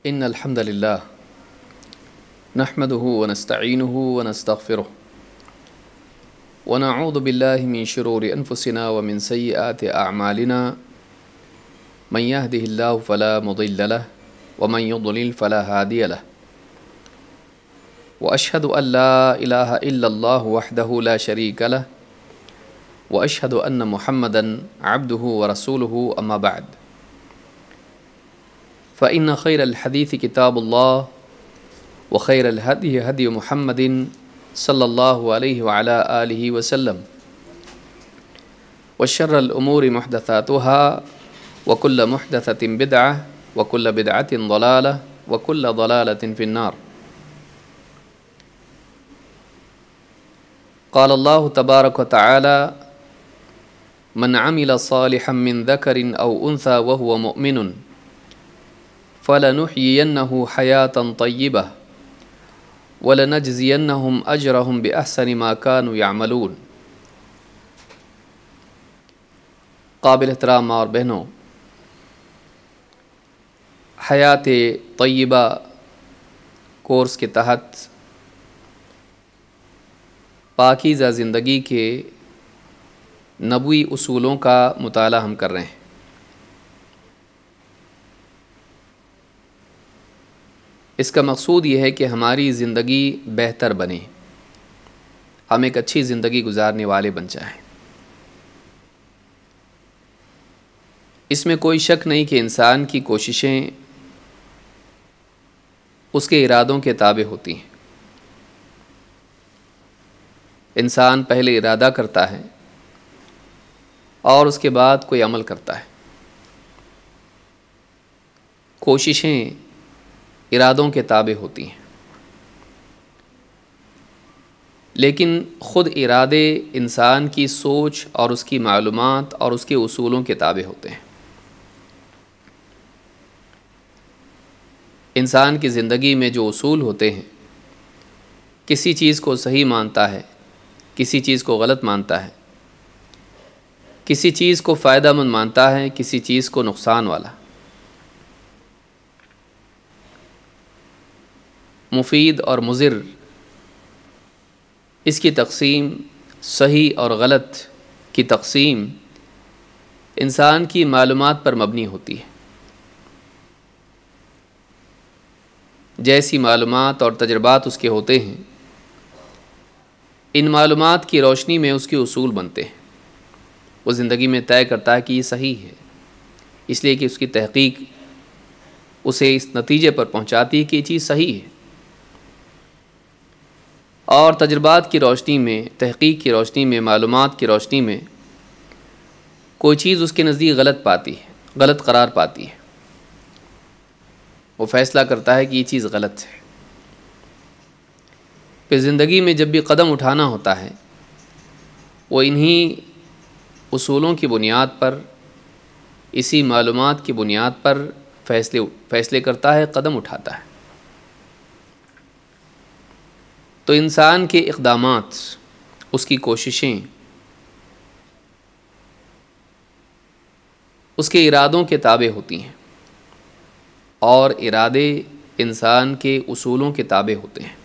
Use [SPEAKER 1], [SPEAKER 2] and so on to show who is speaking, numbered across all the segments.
[SPEAKER 1] इन्नल हम्दुलिल्लाह नहमदुहु व नस्तईनुहु व नस्तगफिरुह व नऊज़ु बिल्लाहि मिन शुरूरि अनफुसिना व मिन सय्यिआति अअमालिना मन यहदिहिल्लाहु फला मुदिल्ल लहु व मन युद्लिल फला हादिय लहु व अशहदु अन ला इलाहा इल्लल्लाहु वहदहु ला शरीका लहु व अशहदु अन्न मुहम्मदन अब्दुहु व रसूलुहु अम्मा बअद फ़इन्न खैरल हदीस किताबुल्लाह व खैरल हदी हदी मुहम्मदिन सल्लल्लाहु अलैहि व अला आलिहि वसल्लम व शर्रल उमूरि मुहदसातुहा व कुल्ल मुहदसतिन बिदअह व कुल्ल बिदअतिन ज़लालह व कुल्ल ज़लालतिन फिन्नार। क़ाल अल्लाहु तबारक व तआला मन अमिल सालिहम मिन ज़करिन औ उन्सा व हुव मुअमिनुन फ़लनुहयियन्नहु हयातन तय्यिबह वलनजज़ियन्नहुम अजरहुम बिअहसनि मा कानू यअमलून। काबिल एहतराम माँ और बहनों, हयात तय्यिबा कोर्स के तहत पाकीज़ा ज़िंदगी के नबवी उसूलों का मुताला हम कर रहे हैं। इसका मकसूद ये है कि हमारी ज़िंदगी बेहतर बने, हम एक अच्छी ज़िंदगी गुजारने वाले बन जाएं। इसमें कोई शक नहीं कि इंसान की कोशिशें उसके इरादों के ताबे होती हैं। इंसान पहले इरादा करता है और उसके बाद कोई अमल करता है। कोशिशें इरादों के ताबे होती हैं, लेकिन ख़ुद इरादे इंसान की सोच और उसकी मालूमात और उसके उसूलों के ताबे होते हैं। इंसान की ज़िंदगी में जो उसूल होते हैं, किसी चीज़ को सही मानता है, किसी चीज़ को गलत मानता है, किसी चीज़ को फ़ायदामंद मानता है, किसी चीज़ को नुकसान वाला। मुफीद और मुज़िर, इसकी तक़सीम, सही और गलत की तक़सीम इंसान की मालूमात पर मबनी होती है। जैसी मालूमात और तजर्बात उसके होते हैं, इन मालूमात की रोशनी में उसके उसूल बनते हैं। वो ज़िंदगी में तय करता है कि ये सही है, इसलिए कि उसकी तहक़ीक़ उसे इस नतीजे पर पहुंचाती है कि ये चीज़ सही है। और तजर्बात की रोशनी में, तहक़ीक़ की रोशनी में, मालूमात की रोशनी में कोई चीज़ उसके नज़दीक गलत पाती है, गलत करार पाती है, वो फ़ैसला करता है कि ये चीज़ गलत है। फिर ज़िंदगी में जब भी कदम उठाना होता है, वो इन्हीं उसूलों की बुनियाद पर, इसी मालूमात की बुनियाद पर फ़ैसले करता है, कदम उठाता है। तो इंसान के इक़दामात, उसकी कोशिशें, उसके इरादों के ताबे होती हैं और इरादे इंसान के उसूलों के ताबे होते हैं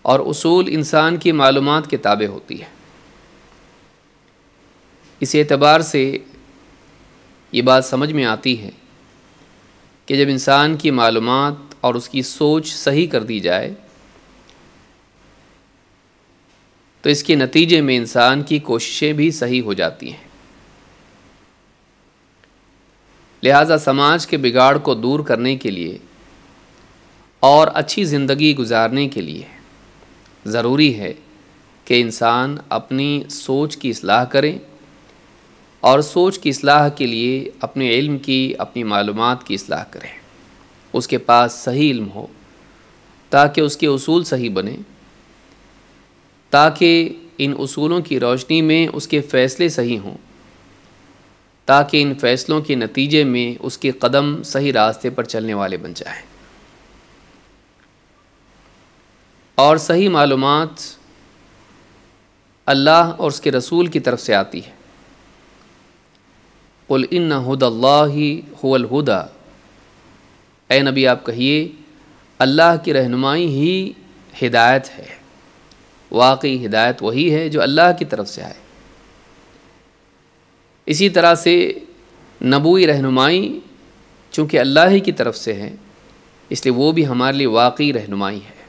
[SPEAKER 1] और उसूल इंसान की मालूमात के ताबे होती है। इस एतबार से ये बात समझ में आती है कि जब इंसान की मालूमात और उसकी सोच सही कर दी जाए, तो इसके नतीजे में इंसान की कोशिशें भी सही हो जाती हैं। लिहाजा समाज के बिगाड़ को दूर करने के लिए और अच्छी ज़िंदगी गुजारने के लिए ज़रूरी है कि इंसान अपनी सोच की इस्लाह करे और सोच की इस्लाह के लिए अपने इल्म की, अपनी मालूमात की इस्लाह करे। उसके पास सही इल्म हो ताकि उसके उसूल सही बने, ताकि इन उसूलों की रोशनी में उसके फ़ैसले सही हों, ताकि इन फ़ैसलों के नतीजे में उसके कदम सही रास्ते पर चलने वाले बन जाएं। और सही मालूमात अल्लाह और उसके रसूल की तरफ से आती है। क़ुल इन्ना हुदल्लाहि हुवल हुदा ए नबी आप कहिए अल्लाह की रहनुमाई ही हिदायत है, वाकई हिदायत वही है जो अल्लाह की तरफ से आए। इसी तरह से नबूई रहनुमाई चूँकि अल्लाह ही की तरफ से है, इसलिए वो भी हमारे लिए वाकई रहनुमाई है।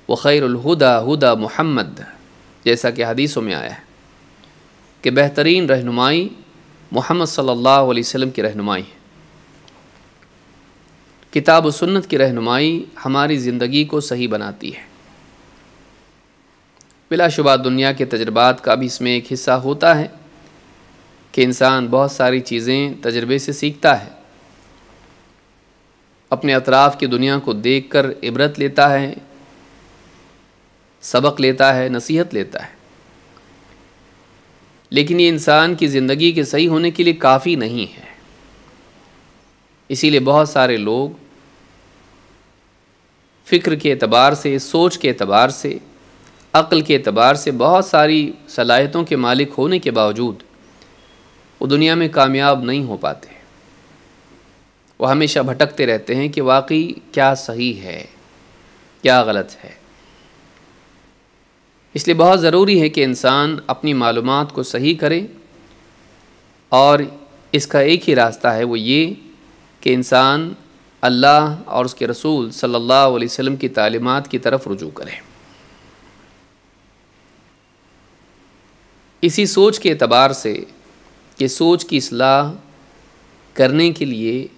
[SPEAKER 1] व खैरुल हुदा हुदा मुहम्मद, जैसा कि हदीसों में आया है कि बेहतरीन रहनुमाई मोहम्मद सल्लल्लाहु अलैहि वसल्लम की रहनुमाई है। किताब व सुन्नत की रहनुमाई हमारी ज़िंदगी को सही बनाती है। बिलाशुबा दुनिया के तजर्बात का भी इसमें एक हिस्सा होता है कि इंसान बहुत सारी चीज़ें तजर्बे से सीखता है, अपने अतराफ़ की दुनिया को देखकर इबरत लेता है, सबक लेता है, नसीहत लेता है। लेकिन ये इंसान की ज़िंदगी के सही होने के लिए काफ़ी नहीं है। इसीलिए बहुत सारे लोग फ़िक्र के एतबार से, सोच के एतबार से, अक़ल के एतबार से बहुत सारी सलाहियतों के मालिक होने के बावजूद वो दुनिया में कामयाब नहीं हो पाते। वो हमेशा भटकते रहते हैं कि वाकई क्या सही है, क्या गलत है। इसलिए बहुत ज़रूरी है कि इंसान अपनी मालूमात को सही करे, और इसका एक ही रास्ता है, वो ये कि इंसान अल्लाह और उसके रसूल सल्लल्लाहु अलैहि वसल्लम की तालीमात की तरफ रुजू करे। इसी सोच के एतबार से कि सोच की इस्लाह करने के लिए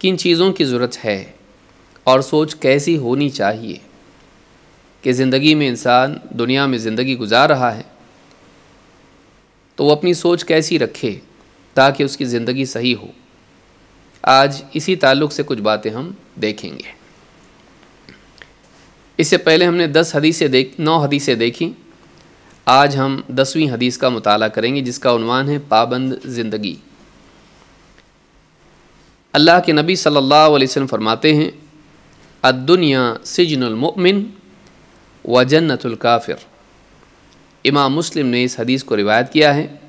[SPEAKER 1] किन चीज़ों की ज़रूरत है और सोच कैसी होनी चाहिए, कि ज़िंदगी में इंसान दुनिया में ज़िंदगी गुजार रहा है तो वो अपनी सोच कैसी रखे ताकि उसकी ज़िंदगी सही हो। आज इसी ताल्लुक़ से कुछ बातें हम देखेंगे। इससे पहले हमने 9 हदीसें देखी। आज हम 10वीं हदीस का मुताला करेंगे जिसका उन्वान है पाबंद ज़िंदगी। अल्लाह के नबी सल्लल्लाहु अलैहि वसल्लम फरमाते हैं, अद्दुनिया सिजनुल मुमिन व जन्नतुल काफिर। इमाम मुस्लिम ने इस हदीस को रिवायत किया है,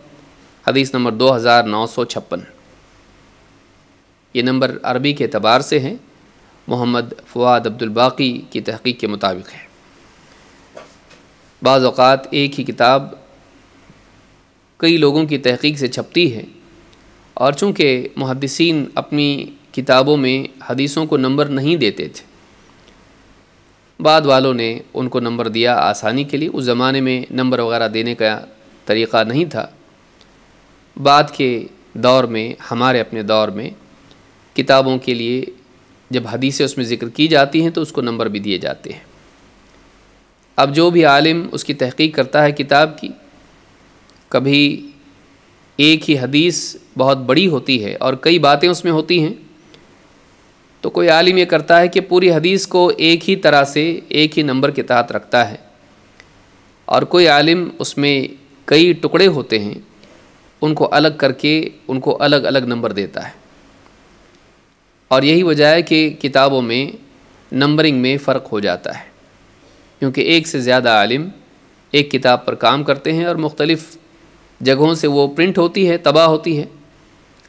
[SPEAKER 1] हदीस नंबर 2956। ये नंबर अरबी के एतबार से है, मोहम्मद फ़ुआद अब्दुल बाक़ी की तहक़ीक़ के मुताबिक है। बाज़ औक़ात एक ही किताब कई लोगों की तहक़ीक़ से छपती है, और चूँकि मुहद्दिसीन अपनी किताबों में हदीसों को नंबर नहीं देते थे, बाद वालों ने उनको नंबर दिया आसानी के लिए। उस ज़माने में नंबर वगैरह देने का तरीक़ा नहीं था। बाद के दौर में, हमारे अपने दौर में, किताबों के लिए जब हदीसें उसमें ज़िक्र की जाती हैं तो उसको नंबर भी दिए जाते हैं। अब जो भी आलिम उसकी तहक़ीक़ करता है किताब की, कभी एक ही हदीस बहुत बड़ी होती है और कई बातें उसमें होती हैं, तो कोई आलिम ये करता है कि पूरी हदीस को एक ही तरह से एक ही नंबर के तहत रखता है, और कोई आलिम उसमें कई टुकड़े होते हैं उनको अलग करके उनको अलग अलग नंबर देता है। और यही वजह है कि किताबों में नंबरिंग में फ़र्क हो जाता है, क्योंकि एक से ज़्यादा आलिम एक किताब पर काम करते हैं और मुख्तलिफ़ जगहों से वो प्रिंट होती है, तबाह होती है,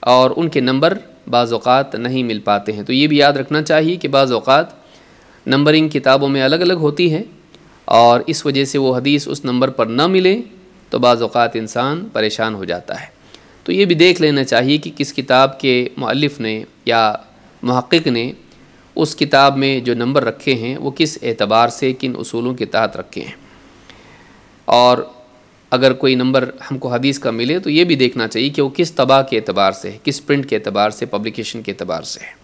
[SPEAKER 1] और उनके नंबर बाज़ औक़ात नहीं मिल पाते हैं। तो ये भी याद रखना चाहिए कि बाज़ औक़ात नंबरिंग किताबों में अलग अलग होती है, और इस वजह से वो हदीस उस नंबर पर न मिले तो बाज़ औक़ात इंसान परेशान हो जाता है। तो ये भी देख लेना चाहिए कि किस किताब के मुअल्लिफ़ ने या मुहक़्क़िक़ ने उस किताब में जो नंबर रखे हैं वो किस एतबार से, किन उसूलों के तहत रखे हैं। और अगर कोई नंबर हमको हदीस का मिले तो ये भी देखना चाहिए कि वो किस तबा के एतबार से है, किस प्रिंट के एतबार से, पब्लिकेशन के एतबार से है।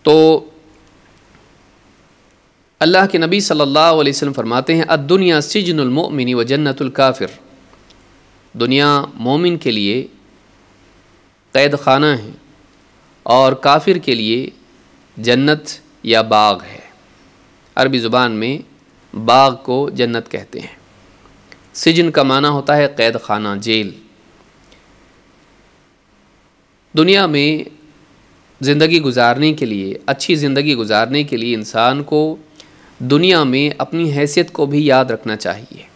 [SPEAKER 1] तो अल्लाह के नबी सल्लल्लाहु अलैहि वसल्लम फरमाते हैं, अद्दुनिया सिजनुल मुमिनी व जन्नतुल काफिर। दुनिया मोमिन के लिए कैद खाना है और काफिर के लिए जन्नत या बाग है। अरबी ज़ुबान में बाग को जन्नत कहते हैं। सिजन का माना होता है कैद खाना, जेल। दुनिया में ज़िंदगी गुजारने के लिए, अच्छी ज़िंदगी गुजारने के लिए इंसान को दुनिया में अपनी हैसियत को भी याद रखना चाहिए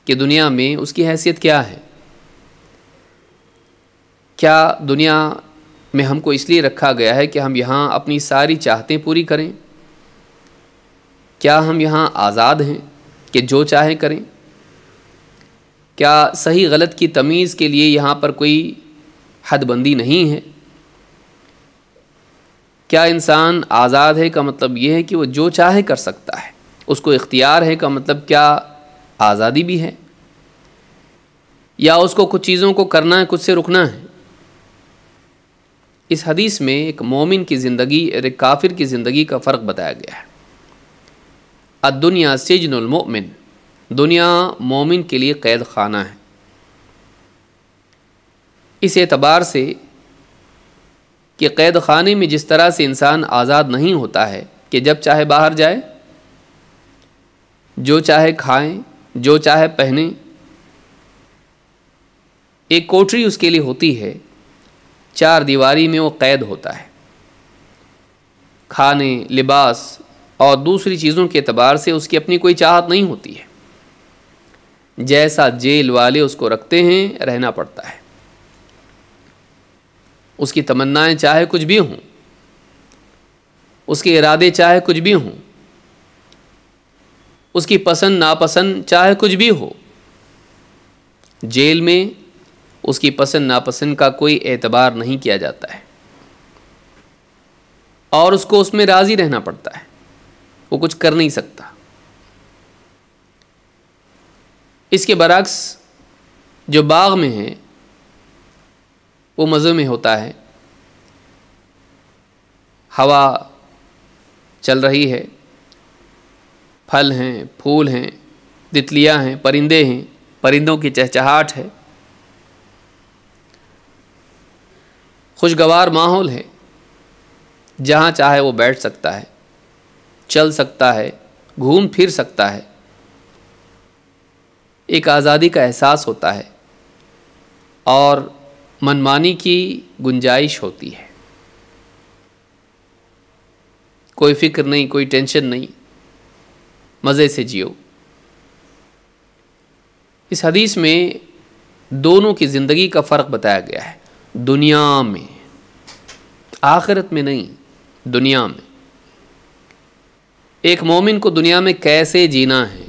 [SPEAKER 1] कि दुनिया में उसकी हैसियत क्या है। क्या दुनिया में हमको इसलिए रखा गया है कि हम यहाँ अपनी सारी चाहतें पूरी करें? क्या हम यहाँ आज़ाद हैं कि जो चाहें करें? क्या सही गलत की तमीज़ के लिए यहाँ पर कोई हदबंदी नहीं है? क्या इंसान आज़ाद है का मतलब ये है कि वो जो चाहे कर सकता है, उसको इख्तियार है का मतलब क्या आज़ादी भी है, या उसको कुछ चीज़ों को करना है, कुछ से रुकना है? इस हदीस में एक मोमिन की ज़िंदगी और एक काफिर की ज़िंदगी का फ़र्क बताया गया है। अद्दुनिया सिजनुल मोमिन, दुनिया मोमिन के लिए कैद खाना है। इस एतबार से कि कैद खाने में जिस तरह से इंसान आज़ाद नहीं होता है कि जब चाहे बाहर जाए, जो चाहे खाएं, जो चाहे पहने, एक कोठरी उसके लिए होती है, चार दीवारी में वो कैद होता है। खाने, लिबास और दूसरी चीज़ों के एतबार से उसकी अपनी कोई चाहत नहीं होती है। जैसा जेल वाले उसको रखते हैं, रहना पड़ता है। उसकी तमन्नाएं चाहे कुछ भी हों, उसके इरादे चाहे कुछ भी हों, उसकी पसंद नापसंद चाहे कुछ भी हो, जेल में उसकी पसंद नापसंद का कोई एतबार नहीं किया जाता है और उसको उसमें राज़ी रहना पड़ता है। वो कुछ कर नहीं सकता। इसके बरक्स जो बाग में है वो मज़े में होता है, हवा चल रही है, फल हैं, फूल हैं, तितलियां हैं, परिंदे हैं, परिंदों की चहचहाट है, खुशगवार माहौल है। जहाँ चाहे वो बैठ सकता है, चल सकता है, घूम फिर सकता है। एक आज़ादी का एहसास होता है और मनमानी की गुंजाइश होती है। कोई फिक्र नहीं, कोई टेंशन नहीं, मज़े से जियो। इस हदीस में दोनों की ज़िंदगी का फ़र्क बताया गया है। दुनिया में, आखिरत में नहीं, दुनिया में। एक मोमिन को दुनिया में कैसे जीना है,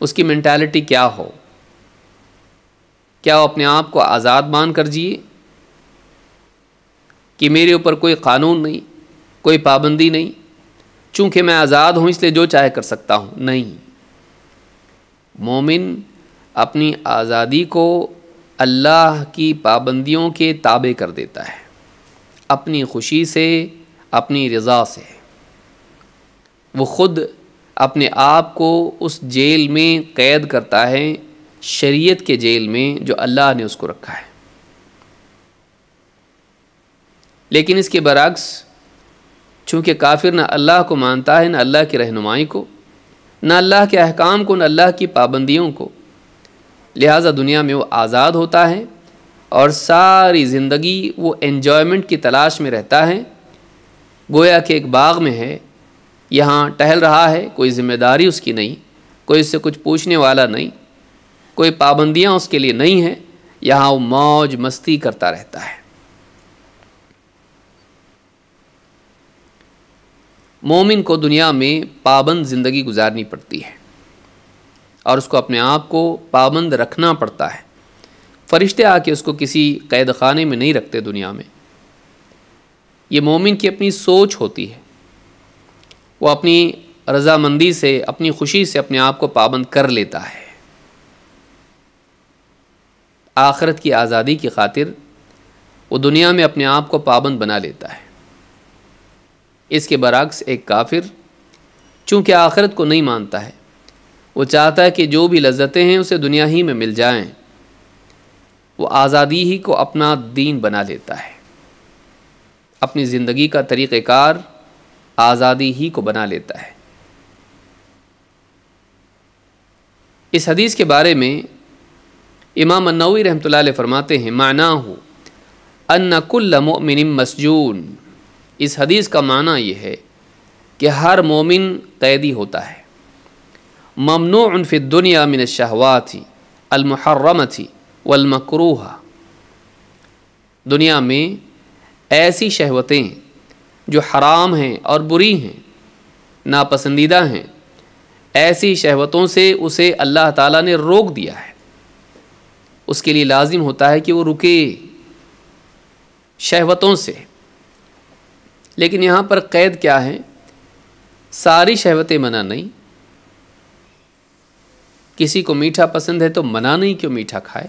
[SPEAKER 1] उसकी मेंटालिटी क्या हो, क्या वो अपने आप को आज़ाद मान कर जिए कि मेरे ऊपर कोई क़ानून नहीं, कोई पाबंदी नहीं, चूँकि मैं आज़ाद हूँ इसलिए जो चाहे कर सकता हूँ? नहीं। मोमिन अपनी आज़ादी को अल्लाह की पाबंदियों के ताबे कर देता है, अपनी खुशी से, अपनी रज़ा से। वो ख़ुद अपने आप को उस जेल में कैद करता है, शरीयत के जेल में जो अल्लाह ने उसको रखा है। लेकिन इसके बरक्स चूँकि काफिर न अल्लाह को मानता है, न अल्लाह की रहनुमाई को, न अल्लाह के अहकाम को, न अल्लाह की पाबंदियों को, लिहाजा दुनिया में वो आज़ाद होता है और सारी ज़िंदगी वो एन्जॉयमेंट की तलाश में रहता है। गोया कि एक बाग में है, यहाँ टहल रहा है, कोई ज़िम्मेदारी उसकी नहीं, कोई उससे कुछ पूछने वाला नहीं, कोई पाबंदियाँ उसके लिए नहीं है, यहाँ वो मौज मस्ती करता रहता है। मोमिन को दुनिया में पाबंद ज़िंदगी गुजारनी पड़ती है और उसको अपने आप को पाबंद रखना पड़ता है। फरिश्ते आके उसको किसी कैद खाने में नहीं रखते दुनिया में। ये मोमिन की अपनी सोच होती है, वो अपनी रज़ामंदी से, अपनी खुशी से अपने आप को पाबंद कर लेता है। आखिरत की आज़ादी की खातिर वो दुनिया में अपने आप को पाबंद बना लेता है। इसके बरक्स एक काफिर चूँकि आखिरत को नहीं मानता है, वो चाहता है कि जो भी लज्जतें हैं उसे दुनिया ही में मिल जाएं, वो आज़ादी ही को अपना दीन बना लेता है, अपनी ज़िंदगी का तरीक़ेकार आज़ादी ही को बना लेता है। इस हदीस के बारे में इमाम अन्नवी रहमतुल्लाह अलैह फरमाते हैं, मानाहु अन्ना कुल्ल मुमिन मसजून। इस हदीस का माना ये है कि हर मोमिन कैदी होता है। ममनूउन फिद दुनिया मिन अश-शहवाति अल-मुहर्रमति वल मकरूहा। दुनिया में ऐसी शहवतें जो हराम हैं और बुरी हैं, नापसंदीदा हैं, ऐसी शहवतों से उसे अल्लाह ताला ने रोक दिया है। उसके लिए लाजिम होता है कि वो रुके शहवतों से। लेकिन यहाँ पर क़ैद क्या है? सारी शहवतें मना नहीं। किसी को मीठा पसंद है तो मना नहीं कि वो मीठा खाए,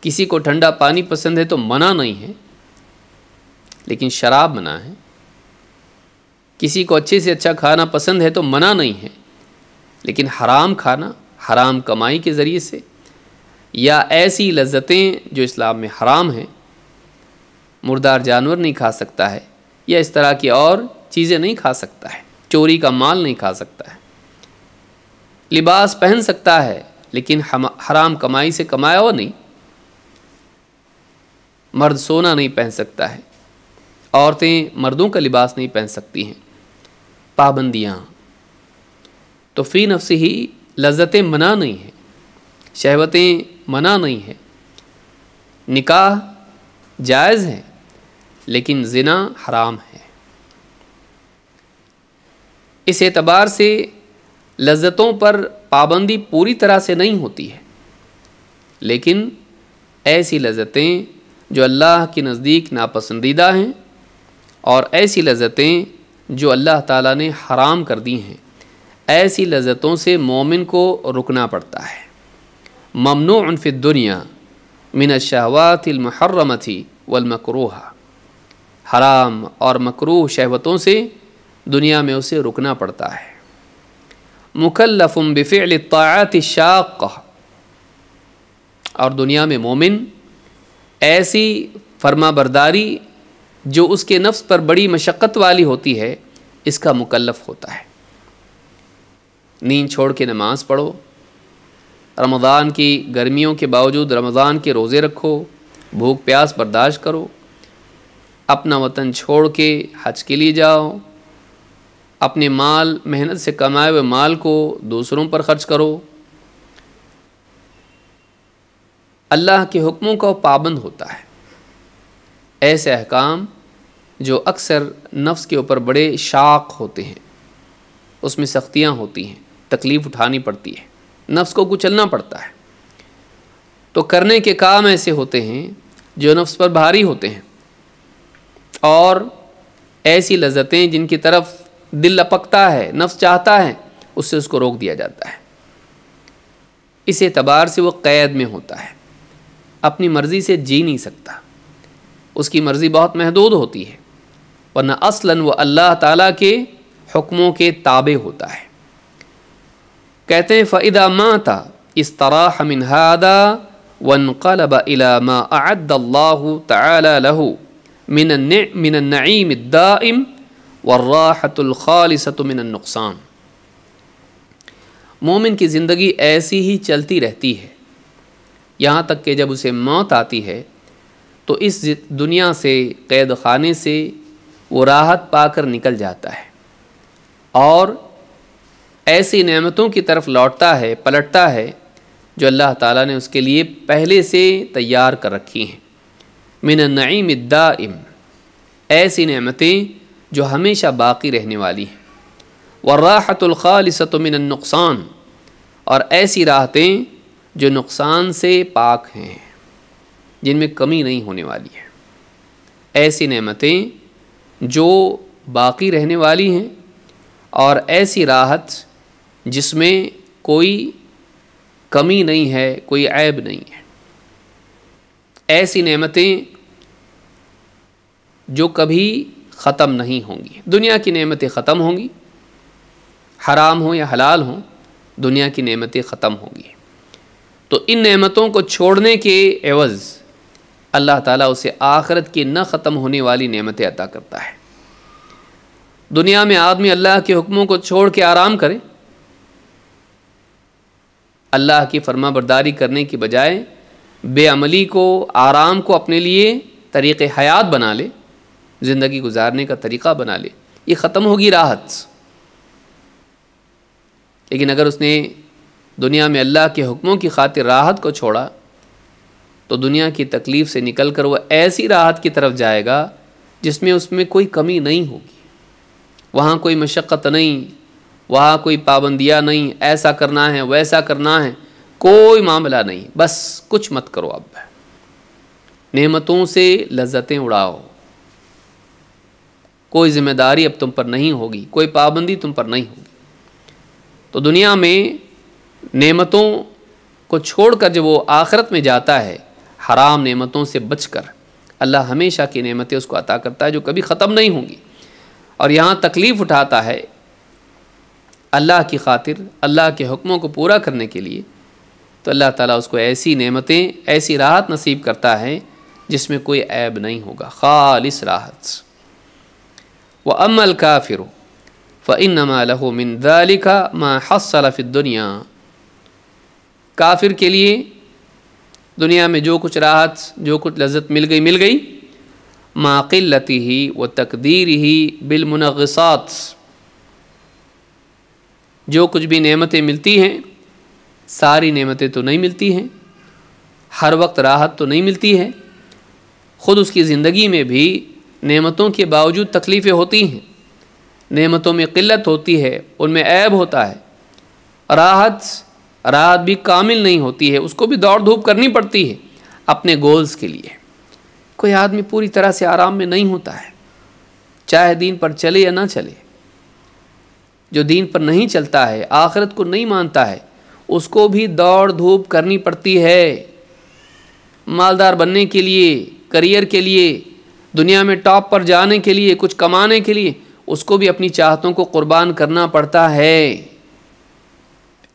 [SPEAKER 1] किसी को ठंडा पानी पसंद है तो मना नहीं है, लेकिन शराब मना है। किसी को अच्छे से अच्छा खाना पसंद है तो मना नहीं है, लेकिन हराम खाना, हराम कमाई के ज़रिए से, या ऐसी लज्जतें जो इस्लाम में हराम हैं, मुर्दार जानवर नहीं खा सकता है, या इस तरह की और चीज़ें नहीं खा सकता है, चोरी का माल नहीं खा सकता है, लिबास पहन सकता है लेकिन हराम कमाई से कमाया हुआ नहीं। मर्द सोना नहीं पहन सकता है, औरतें मर्दों का लिबास नहीं पहन सकती हैं। पाबंदियाँ तो फ़ी नफ्सी ही लज्जतें मना नहीं हैं, शहवतें मना नहीं है, निकाह जायज़ है, लेकिन ज़िना हराम है। इस एतबार से लज्जतों पर पाबंदी पूरी तरह से नहीं होती है, लेकिन ऐसी लज्जतें जो अल्लाह के नज़दीक नापसंदीदा हैं और ऐसी लज्जतें जो अल्लाह ताला ने हराम कर दी हैं, ऐसी लज्जतों से मोमिन को रुकना पड़ता है। ममनूअन फ़िद दुनिया मिन अश-शहवातिल मुहर्रमति वल मकरूहा, हराम और मकरूह शहवतों से दुनिया में उसे रुकना पड़ता है। मुकल्लफ़ुम बिफ़िअल अत्ताअति शाक़्क़ा, और दुनिया में मोमिन ऐसी फर्माबरदारी जो उसके नफ्स पर बड़ी मशक्क़त वाली होती है, इसका मुकल्लफ़ होता है। नींद छोड़ के नमाज़ पढ़ो, रमज़ान की गर्मियों के बावजूद रमज़ान के रोज़े रखो, भूख प्यास बर्दाश्त करो, अपना वतन छोड़ के हज के लिए जाओ, अपने माल, मेहनत से कमाए हुए माल को दूसरों पर खर्च करो। अल्लाह के हुक्मों का पाबंद होता है। ऐसे अहकाम जो अक्सर नफ्स के ऊपर बड़े शाक होते हैं, उसमें सख्तियाँ होती हैं, तकलीफ़ उठानी पड़ती है, नफ्स को कुचलना पड़ता है। तो करने के काम ऐसे होते हैं जो नफ्स पर भारी होते हैं, और ऐसी लज्जतें जिनकी तरफ दिल लपकता है, नफ्स चाहता है, उससे उसको रोक दिया जाता है। इस एतबार से वो क़ैद में होता है, अपनी मर्ज़ी से जी नहीं सकता, उसकी मर्ज़ी बहुत महदूद होती है, वरना असलन वो अल्लाह ताला के हुक्मों के ताबे होता है। कहते हैं फ़इदा माता इस्तराह मिन हादा वनक़लब इला मा अअद्दल्लाहु तआला लहु मिनन नईम दाइम वर्राहतुल खालिसतु मिनन नुक़सान। मोमिन की ज़िंदगी ऐसी ही चलती रहती है, यहाँ तक कि जब उसे मौत आती है तो इस दुनिया से, क़ैद खाने से वो राहत पाकर निकल जाता है और ऐसी नेमतों की तरफ लौटता है, पलटता है जो अल्लाह ताला ने उसके लिए पहले से तैयार कर रखी हैं। मिनन नईम दाइम, ऐसी नेमतें जो हमेशा बाकी रहने वाली हैं। वर्राहतुल खालिसतु मिनन नुक़सान, और ऐसी राहतें जो नुक़सान से पाक हैं, जिनमें कमी नहीं होने वाली है। ऐसी नेमतें जो बाकी रहने वाली हैं और ऐसी राहत जिसमें कोई कमी नहीं है, कोई ऐब नहीं है। ऐसी नेमतें जो कभी ख़त्म नहीं होंगी। दुनिया की नेमतें ख़त्म होंगी, हराम हो या हलाल हो, दुनिया की नेमतें ख़त्म होंगी। तो इन नेमतों को छोड़ने के एवज़ अल्लाह ताला उसे आखिरत की न ख़त्म होने वाली नेमतें अता करता है। दुनिया में आदमी अल्लाह के हुक्मों को छोड़ के आराम करे, अल्लाह की फरमाबरदारी करने की बजाय बेअमली को, आराम को अपने लिए तरीक़े हयात बना ले, ज़िंदगी गुजारने का तरीक़ा बना ले, ये ख़त्म होगी राहत। लेकिन अगर उसने दुनिया में अल्लाह के हुक्मों की खातिर राहत को छोड़ा तो दुनिया की तकलीफ़ से निकल कर वह ऐसी राहत की तरफ जाएगा जिसमें उसमें कोई कमी नहीं होगी। वहाँ कोई मशक्क़त नहीं, वहाँ कोई पाबंदियाँ नहीं, ऐसा करना है वैसा करना है, कोई मामला नहीं। बस कुछ मत करो, अब नेमतों से लज्जतें उड़ाओ, कोई जिम्मेदारी अब तुम पर नहीं होगी, कोई पाबंदी तुम पर नहीं होगी। तो दुनिया में नेमतों को छोड़कर जब वो आखिरत में जाता है, हराम नेमतों से बचकर, अल्लाह हमेशा की नेमतें उसको अता करता है जो कभी ख़त्म नहीं होंगी। और यहाँ तकलीफ़ उठाता है अल्लाह की खातिर, अल्लाह के हुक्मों को पूरा करने के लिए, तो अल्लाह ताला उसको ऐसी नेमतें, ऐसी राहत नसीब करता है जिसमें कोई ऐब नहीं होगा, खालिस राहत। व अम्मल काफिर फ़इन्नमा लहु मिन ज़ालिका मा हस्सल फ़िद दुनिया। काफिर के लिए दुनिया में जो कुछ राहत, जो कुछ लज्जत मिल गई, मा क़िल्लतिही व तक़दीरिही बिलमुनग़्ग़िसात। जो कुछ भी नेमतें मिलती हैं, सारी नेमतें तो नहीं मिलती हैं, हर वक्त राहत तो नहीं मिलती है। ख़ुद उसकी ज़िंदगी में भी नेमतों के बावजूद तकलीफ़ें होती हैं, नेमतों में क़िल्लत होती है, उनमें ऐब होता है। राहत भी कामिल नहीं होती है, उसको भी दौड़ धूप करनी पड़ती है अपने गोल्स के लिए। कोई आदमी पूरी तरह से आराम में नहीं होता है, चाहे दीन पर चले या ना चले। जो दीन पर नहीं चलता है, आखिरत को नहीं मानता है, उसको भी दौड़ धूप करनी पड़ती है। मालदार बनने के लिए, करियर के लिए, दुनिया में टॉप पर जाने के लिए, कुछ कमाने के लिए, उसको भी अपनी चाहतों को कुर्बान करना पड़ता है।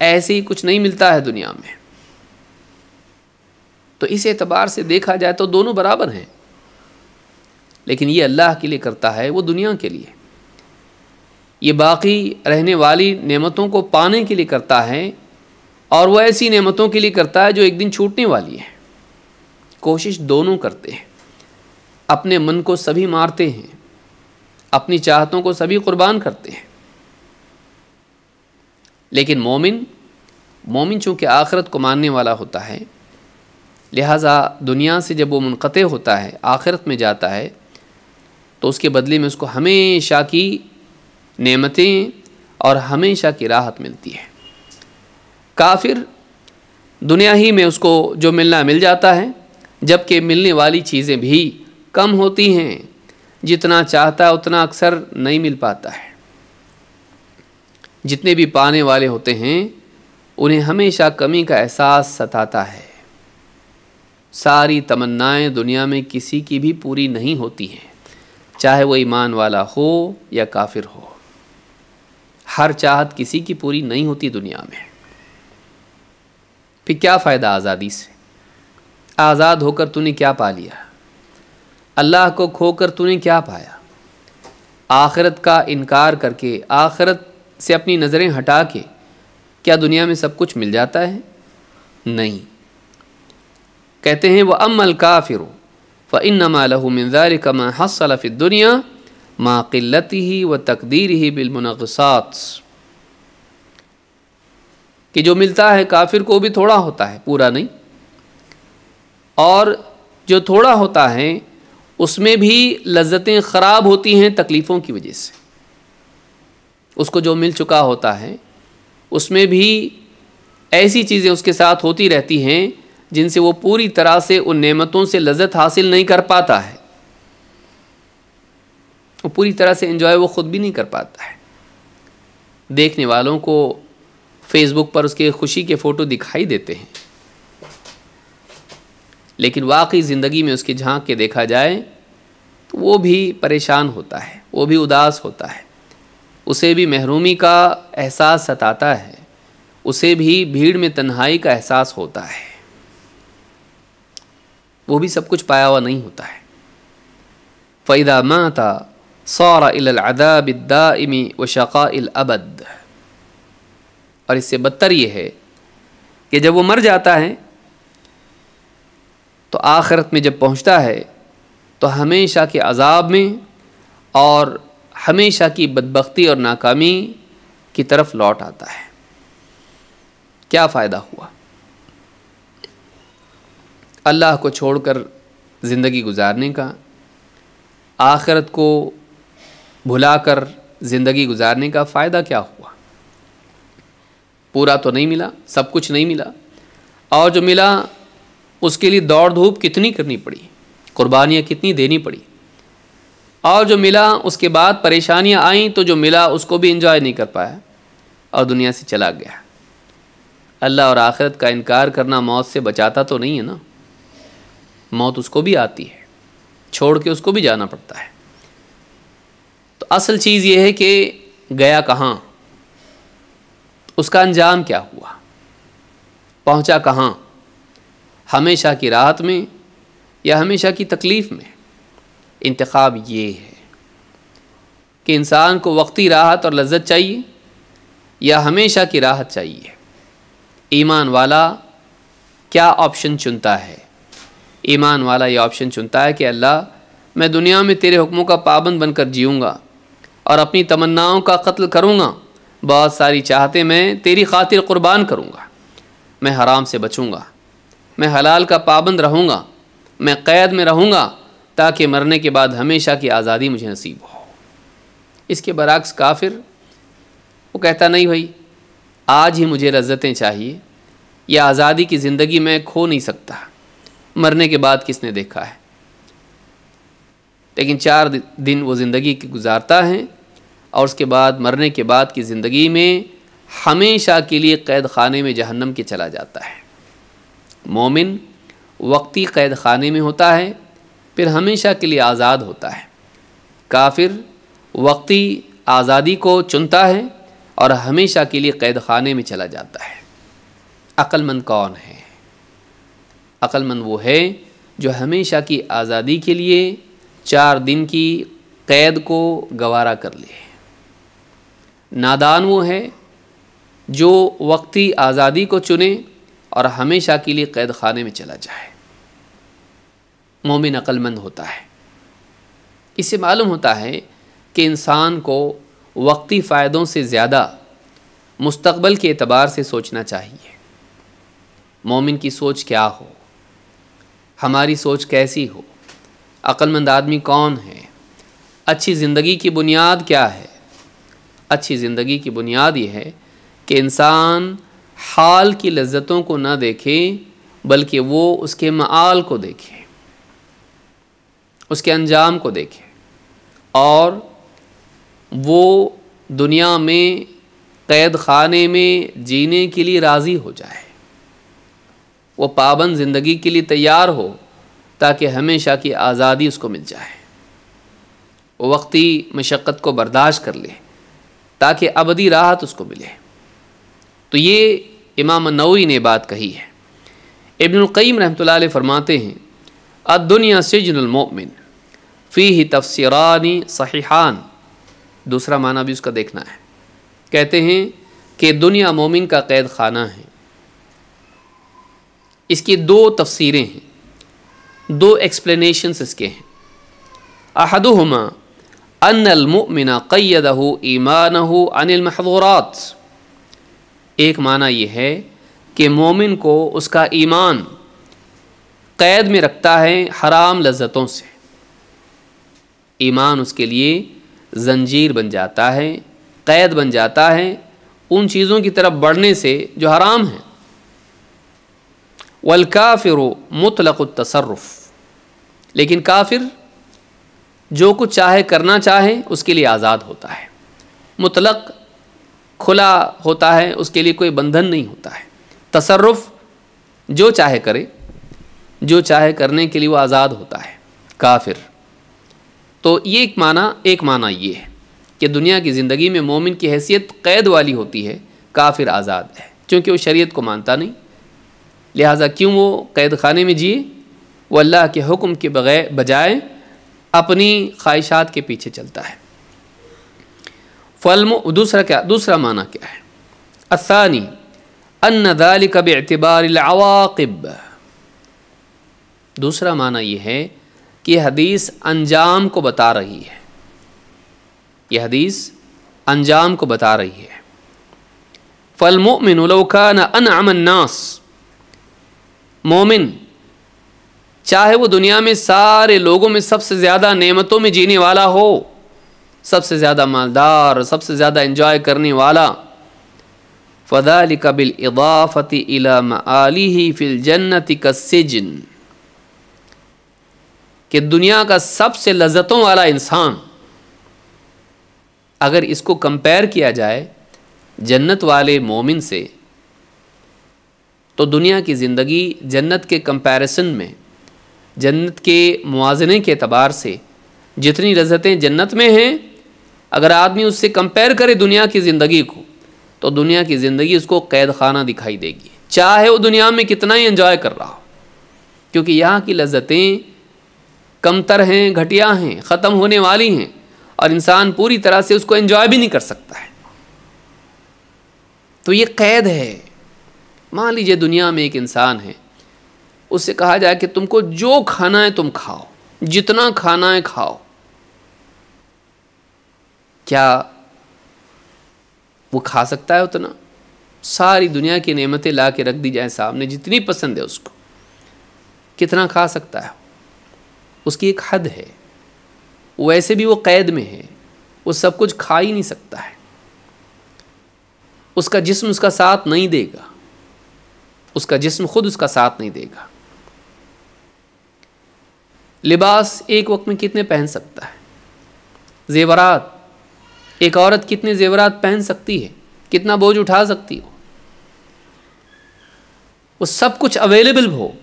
[SPEAKER 1] ऐसे ही कुछ नहीं मिलता है दुनिया में। तो इस एतबार से देखा जाए तो दोनों बराबर हैं, लेकिन ये अल्लाह के लिए करता है, वो दुनिया के लिए। ये बाकी रहने वाली नेमतों को पाने के लिए करता है, और वो ऐसी नेमतों के लिए करता है जो एक दिन छूटने वाली है। कोशिश दोनों करते हैं, अपने मन को सभी मारते हैं, अपनी चाहतों को सभी कुर्बान करते हैं। लेकिन मोमिन चूँकि आखिरत को मानने वाला होता है, लिहाजा दुनिया से जब वो मुनक़ते होता है, आखिरत में जाता है, तो उसके बदले में उसको हमेशा की नेमतें और हमेशा की राहत मिलती है। काफिर दुनिया ही में उसको जो मिलना मिल जाता है, जबकि मिलने वाली चीज़ें भी कम होती हैं, जितना चाहता है उतना अक्सर नहीं मिल पाता है। जितने भी पाने वाले होते हैं उन्हें हमेशा कमी का एहसास सताता है। सारी तमन्नाएं दुनिया में किसी की भी पूरी नहीं होती हैं, चाहे वो ईमान वाला हो या काफिर हो। हर चाहत किसी की पूरी नहीं होती दुनिया में। फिर क्या फ़ायदा आज़ादी से? आज़ाद होकर तूने क्या पा लिया? अल्लाह को खोकर तूने क्या पाया? आखिरत का इनकार करके, आखिरत से अपनी नज़रें हटा के क्या दुनिया में सब कुछ मिल जाता है? नहीं। कहते हैं वह अम्मल काफिरु फ़इन्नमा लहु मिन ज़ालिका मा हस्सल फ़िद दुनिया मा क़िल्लतिही व तक़दीरिही बिलमुनग़्ग़िसात। कि जो मिलता है काफिर को भी थोड़ा होता है, पूरा नहीं, और जो थोड़ा होता है उसमें भी लज्जतें ख़राब होती हैं तकलीफ़ों की वजह से। उसको जो मिल चुका होता है उसमें भी ऐसी चीज़ें उसके साथ होती रहती हैं जिनसे वो पूरी तरह से उन नेमतों से लज्जत हासिल नहीं कर पाता है। वो पूरी तरह से एंजॉय वो ख़ुद भी नहीं कर पाता है। देखने वालों को फेसबुक पर उसके खुशी के फ़ोटो दिखाई देते हैं, लेकिन वाकई ज़िंदगी में उसकी झांक के देखा जाए तो वो भी परेशान होता है, वो भी उदास होता है, उसे भी महरूमी का एहसास सताता है, उसे भी भीड़ में तन्हाई का एहसास होता है। वो भी सब कुछ पाया हुआ नहीं होता है। फ़इज़ा माता सारा इलल अज़ाबि दाइमी व शक़ाइल अबद। और इससे बदतर ये है कि जब वो मर जाता है तो आखिरत में जब पहुंचता है तो हमेशा के अज़ाब में और हमेशा की बदबख्ती और नाकामी की तरफ लौट आता है। क्या फ़ायदा हुआ? अल्लाह को छोड़कर ज़िंदगी गुजारने का, आखिरत को भुलाकर ज़िंदगी गुजारने का फ़ायदा क्या हुआ? पूरा तो नहीं मिला, सब कुछ नहीं मिला, और जो मिला उसके लिए दौड़ धूप कितनी करनी पड़ी, कुर्बानियाँ कितनी देनी पड़ी, और जो मिला उसके बाद परेशानियाँ आईं तो जो मिला उसको भी एंजॉय नहीं कर पाया और दुनिया से चला गया। अल्लाह और आखिरत का इनकार करना मौत से बचाता तो नहीं है ना, मौत उसको भी आती है, छोड़ के उसको भी जाना पड़ता है। तो असल चीज़ ये है कि गया कहाँ, उसका अंजाम क्या हुआ, पहुँचा कहाँ, हमेशा की राहत में या हमेशा की तकलीफ़ में। इंतखाब ये है कि इंसान को वक्ती राहत और लज्जत चाहिए या हमेशा की राहत चाहिए। ईमान वाला क्या ऑप्शन चुनता है? ईमान वाला ये ऑप्शन चुनता है कि अल्लाह, मैं दुनिया में तेरे हुक्मों का पाबंद बनकर जीऊँगा और अपनी तमन्नाओं का कत्ल करूँगा, बहुत सारी चाहते मैं तेरी खातिर कुर्बान करूँगा, मैं हराम से बचूँगा, मैं हलाल का पाबंद रहूँगा, मैं क़ैद में रहूँगा ताकि मरने के बाद हमेशा की आज़ादी मुझे नसीब हो। इसके बरअक्स काफिर, वो कहता नहीं भाई, आज ही मुझे लज्जतें चाहिए, या आज़ादी की ज़िंदगी मैं खो नहीं सकता, मरने के बाद किसने देखा है। लेकिन 4 दिन वो ज़िंदगी की गुजारता है और उसके बाद मरने के बाद की ज़िंदगी में हमेशा के लिए क़ैद खाने में जहन्नम के चला जाता है। मोमिन वक्ती क़ैद खाने में होता है, फिर हमेशा के लिए आज़ाद होता है। काफिर वक्ती आज़ादी को चुनता है और हमेशा के लिए क़ैद खाने में चला जाता है। अक्लमंद कौन है? अक्लमंद वो है जो हमेशा की आज़ादी के लिए 4 दिन की क़ैद को गवारा कर ले। नादान वो है जो वक्ती आज़ादी को चुने और हमेशा के लिए क़ैद खाने में चला जाए। मोमिन अक्लमंद होता है। इससे मालूम होता है कि इंसान को वक्ती फ़ायदों से ज़्यादा मुस्तक़बल के एतबार से सोचना चाहिए। मोमिन की सोच क्या हो, हमारी सोच कैसी हो, अक्लमंद आदमी कौन है, अच्छी ज़िंदगी की बुनियाद क्या है? अच्छी ज़िंदगी की बुनियाद ये है कि इंसान हाल की लज्जतों को ना देखे, बल्कि वो उसके माल को देखे, उसके अंजाम को देखे, और वो दुनिया में क़ैद खाने में जीने के लिए राज़ी हो जाए, वो पाबंद ज़िंदगी के लिए तैयार हो ताकि हमेशा की आज़ादी उसको मिल जाए। वो वक्ती मशक्क़त को बर्दाश्त कर ले ताकि अबदी राहत उसको मिले। तो ये इमाम नववी ने बात कही है। इब्नुल क़य्यिम रहमतुल्लाह अलैह फरमाते हैं, अद्दुनिया सिज्नुल मोमिन फ़ीही तफ़सीरानी सहीहान। दूसरा माना भी उसका देखना है। कहते हैं कि दुनिया मोमिन का क़ैद खाना है। इसकी 2 तफसीरें हैं, 2 एक्सप्लेनेशंस इसके हैं। अहदुहुमा अन्नल मुमिना क़य्यदहु ईमानहु अनिल महज़ूरात। एक माना ये है कि मोमिन को उसका ईमान क़ैद में रखता है हराम लज्जतों से। ईमान उसके लिए जंजीर बन जाता है, क़ैद बन जाता है उन चीज़ों की तरफ बढ़ने से जो हराम है। वल काफ़िरु मुतलक़ुत तसर्रुफ़। लेकिन काफिर जो कुछ चाहे करना चाहे उसके लिए आज़ाद होता है, मुतलक खुला होता है, उसके लिए कोई बंधन नहीं होता है। तसर्रुफ़ जो चाहे करे, जो चाहे करने के लिए वो आज़ाद होता है काफिर। तो ये एक माना ये है कि दुनिया की ज़िंदगी में मोमिन की हैसियत क़ैद वाली होती है, काफिर आज़ाद है, क्योंकि वो शरीयत को मानता नहीं। लिहाजा क्यों वो क़ैद खाने में जिए? वो अल्लाह के हुक्म के बजाय अपनी ख्वाहिशात के पीछे चलता है। दूसरा माना क्या है? अस्सानी अन्न ज़ालिका बिइतिबारिल अवाक़िब। दूसरा माना ये है कि यह हदीस अंजाम को बता रही है। यह हदीस अंजाम को बता रही है। फ़ल मुमिनु लौ काना अनअम अन्नास। मोमिन चाहे वो दुनिया में सारे लोगों में सबसे ज़्यादा नेमतों में जीने वाला हो, सबसे ज़्यादा मालदार, सबसे ज़्यादा एंजॉय करने वाला। फ़ज़ालिका बिल इज़ाफ़ति इला मआलिही फ़िल जन्नति कस्सिजन, कि दुनिया का सबसे लज़्ज़तों वाला इंसान, अगर इसको कंपेयर किया जाए जन्नत वाले मोमिन से, तो दुनिया की ज़िंदगी जन्नत के कंपैरिसन में, जन्नत के मुआज़ने के एतबार से जितनी लज़्ज़तें जन्नत में हैं, अगर आदमी उससे कंपेयर करे दुनिया की ज़िंदगी को, तो दुनिया की ज़िंदगी उसको कैद खाना दिखाई देगी, चाहे वो दुनिया में कितना ही एंजॉय कर रहा हो। क्योंकि यहाँ की लज़्ज़तें कमतर हैं, घटिया हैं, ख़त्म होने वाली हैं, और इंसान पूरी तरह से उसको एंजॉय भी नहीं कर सकता है। तो ये कैद है। मान लीजिए दुनिया में एक इंसान है, उससे कहा जाए कि तुमको जो खाना है तुम खाओ, जितना खाना है खाओ, क्या वो खा सकता है उतना? सारी दुनिया की नेमतें ला के रख दी जाए सामने, जितनी पसंद है उसको, कितना खा सकता है? उसकी एक हद है। वैसे भी वो कैद में है, वो सब कुछ खा ही नहीं सकता है। उसका जिस्म उसका साथ नहीं देगा, उसका जिस्म खुद उसका साथ नहीं देगा। लिबास एक वक्त में कितने पहन सकता है? जेवरात, एक औरत कितने जेवरात पहन सकती है? कितना बोझ उठा सकती हो? वो सब कुछ अवेलेबल हो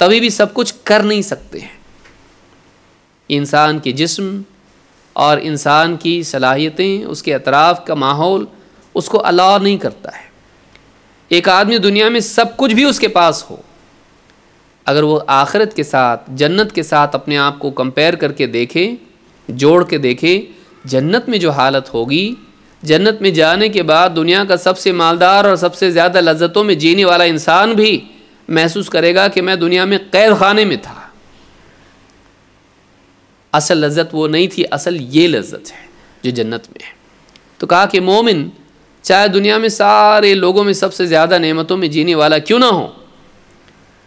[SPEAKER 1] तभी भी सब कुछ कर नहीं सकते हैं। इंसान के जिस्म और इंसान की सलाहियतें, उसके अतराफ़ का माहौल उसको अलाउ नहीं करता है। एक आदमी दुनिया में सब कुछ भी उसके पास हो, अगर वो आखिरत के साथ, जन्नत के साथ अपने आप को कंपेयर करके देखे, जोड़ के देखे, जन्नत में जो हालत होगी, जन्नत में जाने के बाद दुनिया का सबसे मालदार और सबसे ज़्यादा लज्जतों में जीने वाला इंसान भी महसूस करेगा कि मैं दुनिया में कैद खाने में था। असल लज्जत वो नहीं थी, असल ये लज्जत है जो जन्नत में है। तो कहा कि मोमिन चाहे दुनिया में सारे लोगों में सबसे ज़्यादा नेमतों में जीने वाला क्यों ना हो,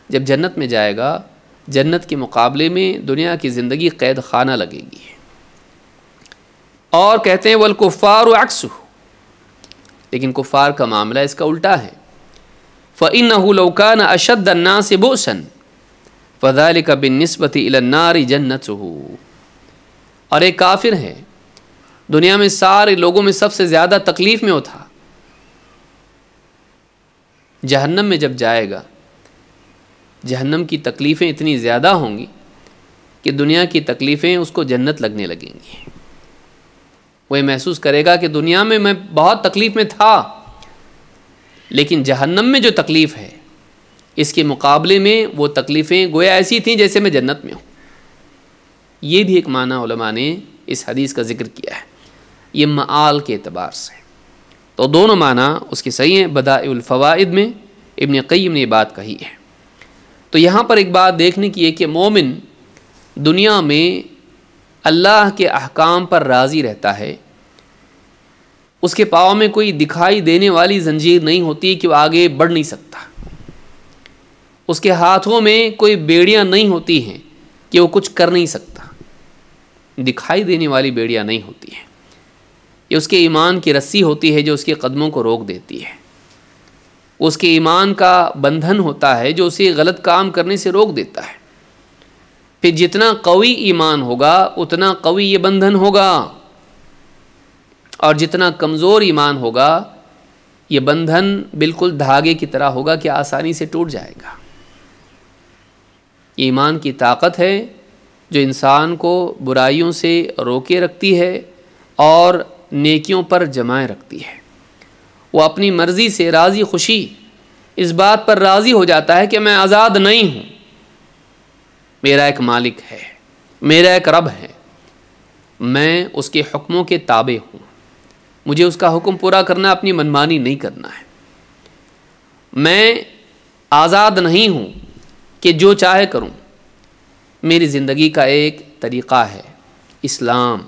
[SPEAKER 1] जब जन्नत में जाएगा, जन्नत के मुकाबले में दुनिया की ज़िंदगी कैद खाना लगेगी। और कहते हैं वल कुफ़ार अक्सु, लेकिन कुफ़ार का मामला इसका उल्टा है। फ़इन्नहु लौ कान अशद्द अन्नासि बुअसन फ़ज़ालिका बिन्निस्बति इलन नारि जन्नतुहु। और एक काफिर है, दुनिया में सारे लोगों में सबसे ज़्यादा तकलीफ़ में वो था, जहन्नम में जब जाएगा, जहन्नम की तकलीफ़ें इतनी ज़्यादा होंगी कि दुनिया की तकलीफ़ें उसको जन्नत लगने लगेंगी। वह महसूस करेगा कि दुनिया में मैं बहुत तकलीफ़ में था, लेकिन जहन्नम में जो तकलीफ़ है इसके मुकाबले में वो तकलीफ़ें गोया ऐसी थीं जैसे मैं जन्नत में हूँ। ये भी एक माना उलमा ने इस हदीस का ज़िक्र किया है, ये मआल के एतबार से। तो दोनों माना उसके सही हैं। बदाइउल फ़वाइद में इब्न क़य्यिम ने ये बात कही है। तो यहाँ पर एक बात देखने की है कि मोमिन दुनिया में अल्लाह के अहकाम पर राज़ी रहता है, उसके पाँव में कोई दिखाई देने वाली जंजीर नहीं होती कि वो आगे बढ़ नहीं सकता, उसके हाथों में कोई बेड़ियाँ नहीं होती हैं कि वो कुछ कर नहीं सकता, दिखाई देने वाली बेड़ियाँ नहीं होती हैं। ये उसके ईमान की रस्सी होती है जो उसके कदमों को रोक देती है, उसके ईमान का बंधन होता है जो उसे गलत काम करने से रोक देता है। फिर जितना कवी ईमान होगा उतना कवी ये बंधन होगा, और जितना कमज़ोर ईमान होगा ये बंधन बिल्कुल धागे की तरह होगा कि आसानी से टूट जाएगा। ईमान की ताकत है जो इंसान को बुराइयों से रोके रखती है और नेकियों पर जमाए रखती है। वो अपनी मर्ज़ी से राज़ी खुशी इस बात पर राज़ी हो जाता है कि मैं आज़ाद नहीं हूँ, मेरा एक मालिक है, मेरा एक रब है, मैं उसके हुक्मों के ताबे हूँ, मुझे उसका हुक्म पूरा करना, अपनी मनमानी नहीं करना है। मैं आज़ाद नहीं हूँ कि जो चाहे करूँ। मेरी ज़िंदगी का एक तरीक़ा है इस्लाम।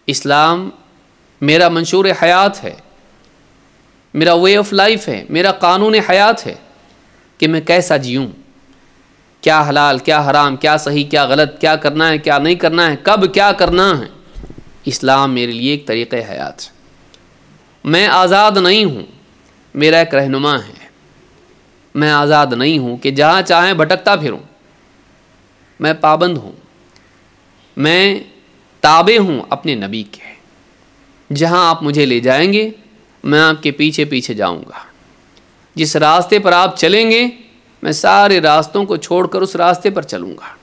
[SPEAKER 1] इस्लाम मेरा मंशूर हयात है, मेरा वे ऑफ लाइफ है, मेरा कानून हयात है कि मैं कैसा जीऊँ। क्या हलाल क्या हराम, क्या सही क्या गलत, क्या करना है क्या नहीं करना है, कब क्या करना है। इस्लाम मेरे लिए एक तरीक़े हयात है। मैं आज़ाद नहीं हूँ, मेरा एक रहनुमा है। मैं आज़ाद नहीं हूँ कि जहाँ चाहें भटकता फिरूँ। मैं पाबंद हूँ, मैं ताबे हूँ अपने नबी के। जहाँ आप मुझे ले जाएंगे मैं आपके पीछे पीछे जाऊँगा। जिस रास्ते पर आप चलेंगे मैं सारे रास्तों को छोड़कर उस रास्ते पर चलूँगा।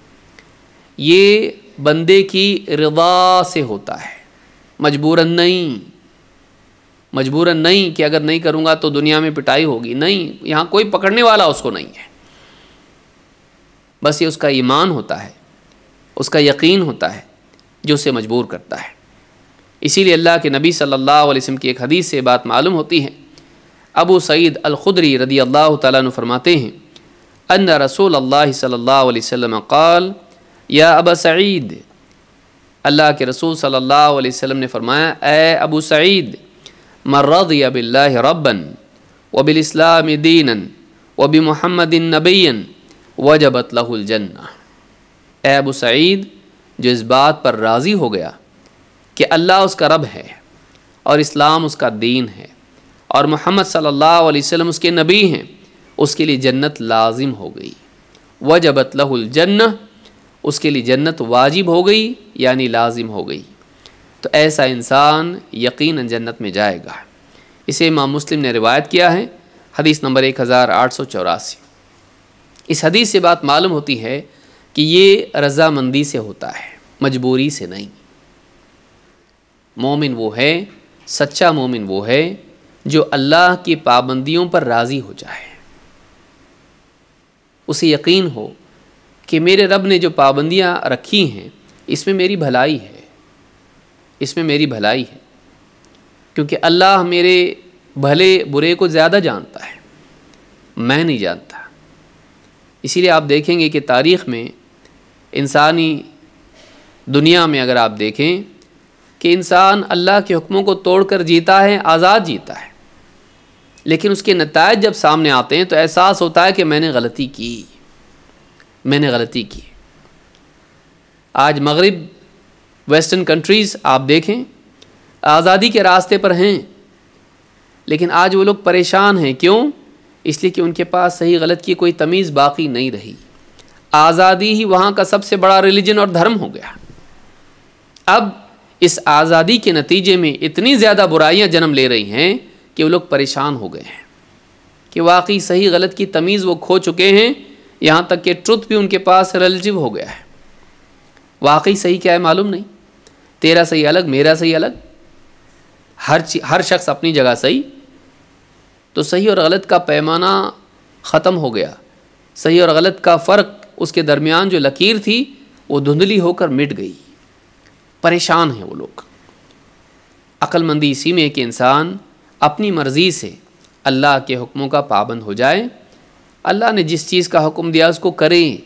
[SPEAKER 1] ये बंदे की रिदा से होता है, मजबूरन नहीं। मजबूरन नहीं कि अगर नहीं करूँगा तो दुनिया में पिटाई होगी, नहीं, यहाँ कोई पकड़ने वाला उसको नहीं है। बस ये उसका ईमान होता है, उसका यकीन होता है जो उसे मजबूर करता है। इसीलिए अल्लाह के नबी सल्लल्लाहु अलैहि वसल्लम की एक हदीस से बात मालूम होती है। अबू सईद अल खुदरी रदी अल्लाह तआला अन्हु फरमाते हैं, अन्ना रसूल अल्लाह सल्लल्लाहु अलैहि वसल्लम क़ाल या अबा सईद, अल्लाह के रसूल सल्लल्लाहु अलैहि वसल्लम ने फरमाया, ए अबू सईद, मन रज़िया बिल्लाहि रब्बन व बिल इस्लाम दीनन व बि मुहम्मदिन नबिय्यन वजबत लहुल जन्नह। ए अबू सईद, जो इस बात पर राज़ी हो गया कि अल्लाह उसका रब है और इस्लाम उसका दीन है और मोहम्मद सल्लल्लाहु अलैहि वसल्लम उसके नबी हैं, उसके लिए जन्नत लाजिम हो गई। वजबत लहुल जन्नह, उसके लिए जन्नत वाजिब हो गई यानी लाजिम हो गई। तो ऐसा इंसान यकीनन जन्नत में जाएगा। इसे इमाम मुस्लिम ने रिवायत किया है, हदीस नंबर 1884। इस हदीस से बात मालूम होती है कि ये रज़ामंदी से होता है, मजबूरी से नहीं। मोमिन वो है, सच्चा मोमिन वो है जो अल्लाह की पाबंदियों पर राज़ी हो जाए। उसे यकीन हो कि मेरे रब ने जो पाबंदियाँ रखी हैं इसमें मेरी भलाई है, इसमें मेरी भलाई है, क्योंकि अल्लाह मेरे भले बुरे को ज़्यादा जानता है, मैं नहीं जानता। इसीलिए आप देखेंगे कि तारीख़ में, इंसानी दुनिया में अगर आप देखें कि इंसान अल्लाह के हुक्मों को तोड़कर जीता है, आज़ाद जीता है, लेकिन उसके नतायज जब सामने आते हैं तो एहसास होता है कि मैंने गलती की, मैंने गलती की। आज मगरिब, वेस्टर्न कंट्रीज़ आप देखें, आज़ादी के रास्ते पर हैं, लेकिन आज वो लोग परेशान हैं। क्यों? इसलिए कि उनके पास सही गलत की कोई तमीज़ बाकी नहीं रही। आज़ादी ही वहाँ का सबसे बड़ा रिलीजन और धर्म हो गया। अब इस आज़ादी के नतीजे में इतनी ज़्यादा बुराइयाँ जन्म ले रही हैं कि वो लोग परेशान हो गए हैं कि वाकई सही गलत की तमीज़ वो खो चुके हैं। यहाँ तक कि ट्रुथ भी उनके पास रिलेटिव हो गया है। वाकई सही क्या है मालूम नहीं, तेरा सही अलग, मेरा सही अलग, हर शख्स अपनी जगह सही। तो सही और गलत का पैमाना ख़त्म हो गया। सही और गलत का फ़र्क, उसके दरमियान जो लकीर थी वो धुंधली होकर मिट गई। परेशान हैं वो लोग। अक्लमंदी इसी में कि इंसान अपनी मर्ज़ी से अल्लाह के हुक्मों का पाबंद हो जाए। अल्लाह ने जिस चीज़ का हुक्म दिया उसको करें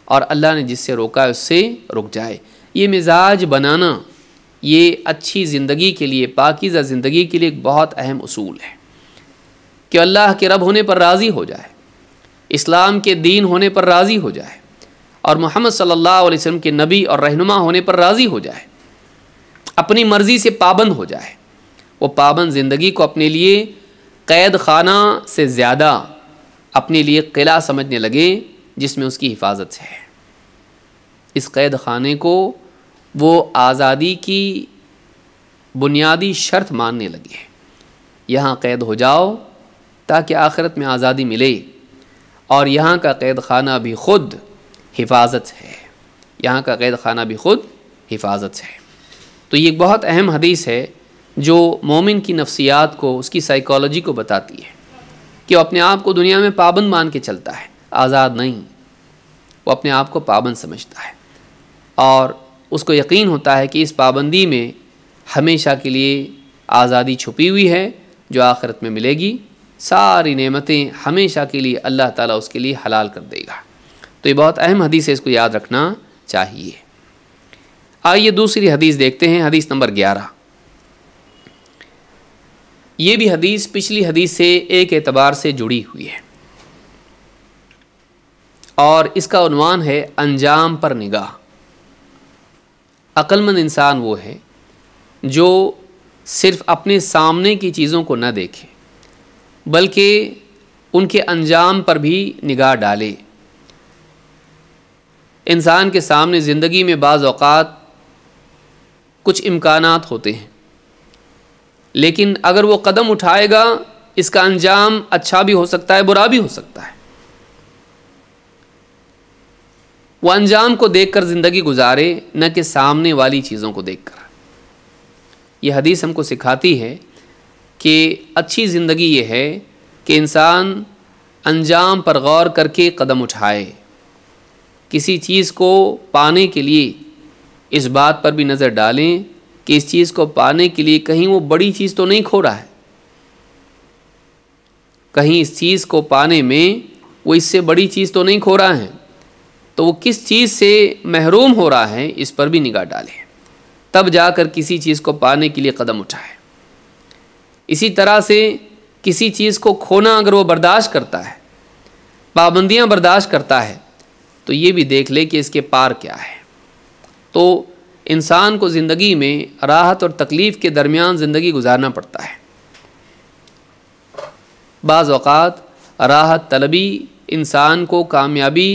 [SPEAKER 1] और अल्लाह ने जिससे रोका है उससे रुक जाए। ये मिजाज बनाना, ये अच्छी ज़िंदगी के लिए, पाकीज़ा ज़िंदगी के लिए एक बहुत अहम उसूल है कि अल्लाह के रब होने पर राज़ी हो जाए, इस्लाम के दीन होने पर राज़ी हो जाए और मोहम्मद सल्लल्लाहु अलैहि वसल्लम के नबी और रहनुमा होने पर राज़ी हो जाए, अपनी मर्ज़ी से पाबंद हो जाए। वो पाबंद ज़िंदगी को अपने लिए क़ैद खाना से ज़्यादा अपने लिए किला समझने लगे जिसमें उसकी हिफाजत है। इस क़ैद खाने को वो आज़ादी की बुनियादी शर्त मानने लगे। यहाँ क़ैद हो जाओ ताकि आखिरत में आज़ादी मिले, और यहाँ का क़ैद खाना भी ख़ुद हिफाजत है, यहाँ का क़ैद खाना भी ख़ुद हिफाजत है। तो ये एक बहुत अहम हदीस है जो मोमिन की नफ्सियात को, उसकी साइकोलॉजी को बताती है कि वो अपने आप को दुनिया में पाबंद मान के चलता है, आज़ाद नहीं। वो अपने आप को पाबंद समझता है और उसको यकीन होता है कि इस पाबंदी में हमेशा के लिए आज़ादी छुपी हुई है जो आखिरत में मिलेगी। सारी नेमतें हमेशा के लिए अल्लाह ताला उसके लिए हलाल कर देगा। तो ये बहुत अहम हदीस है, इसको याद रखना चाहिए। आइए दूसरी हदीस देखते हैं, हदीस नंबर 11। ये भी हदीस पिछली हदीस से एक एतबार से जुड़ी हुई है। और इसका उन्वान है अंजाम पर निगाह। अक्लमंद इंसान वो है जो सिर्फ अपने सामने की चीज़ों को न देखे बल्कि उनके अंजाम पर भी निगाह डाले। इंसान के सामने ज़िंदगी में बाज़ औक़ात कुछ इम्कानात होते हैं, लेकिन अगर वो कदम उठाएगा इसका अंजाम अच्छा भी हो सकता है, बुरा भी हो सकता है। वो अंजाम को देखकर ज़िंदगी गुजारे, न कि सामने वाली चीज़ों को देखकर। यह हदीस हमको सिखाती है कि अच्छी ज़िंदगी ये है कि इंसान अंजाम पर गौर करके कदम उठाए। किसी चीज़ को पाने के लिए इस बात पर भी नज़र डालें कि इस चीज़ को पाने के लिए कहीं वो बड़ी चीज़ तो नहीं खो रहा है, कहीं इस चीज़ को पाने में वो इससे बड़ी चीज़ तो नहीं खो रहा है, तो वो किस चीज़ से महरूम हो रहा है इस पर भी निगाह डालें, तब जाकर किसी चीज़ को पाने के लिए कदम उठाए। इसी तरह से किसी चीज़ को खोना अगर वो बर्दाश्त करता है, पाबंदियां बर्दाश्त करता है, तो ये भी देख ले कि इसके पार क्या है। तो इंसान को ज़िंदगी में राहत और तकलीफ़ के दरमियान ज़िंदगी गुजारना पड़ता है। बाज़ औक़ात राहत तलबी इंसान को कामयाबी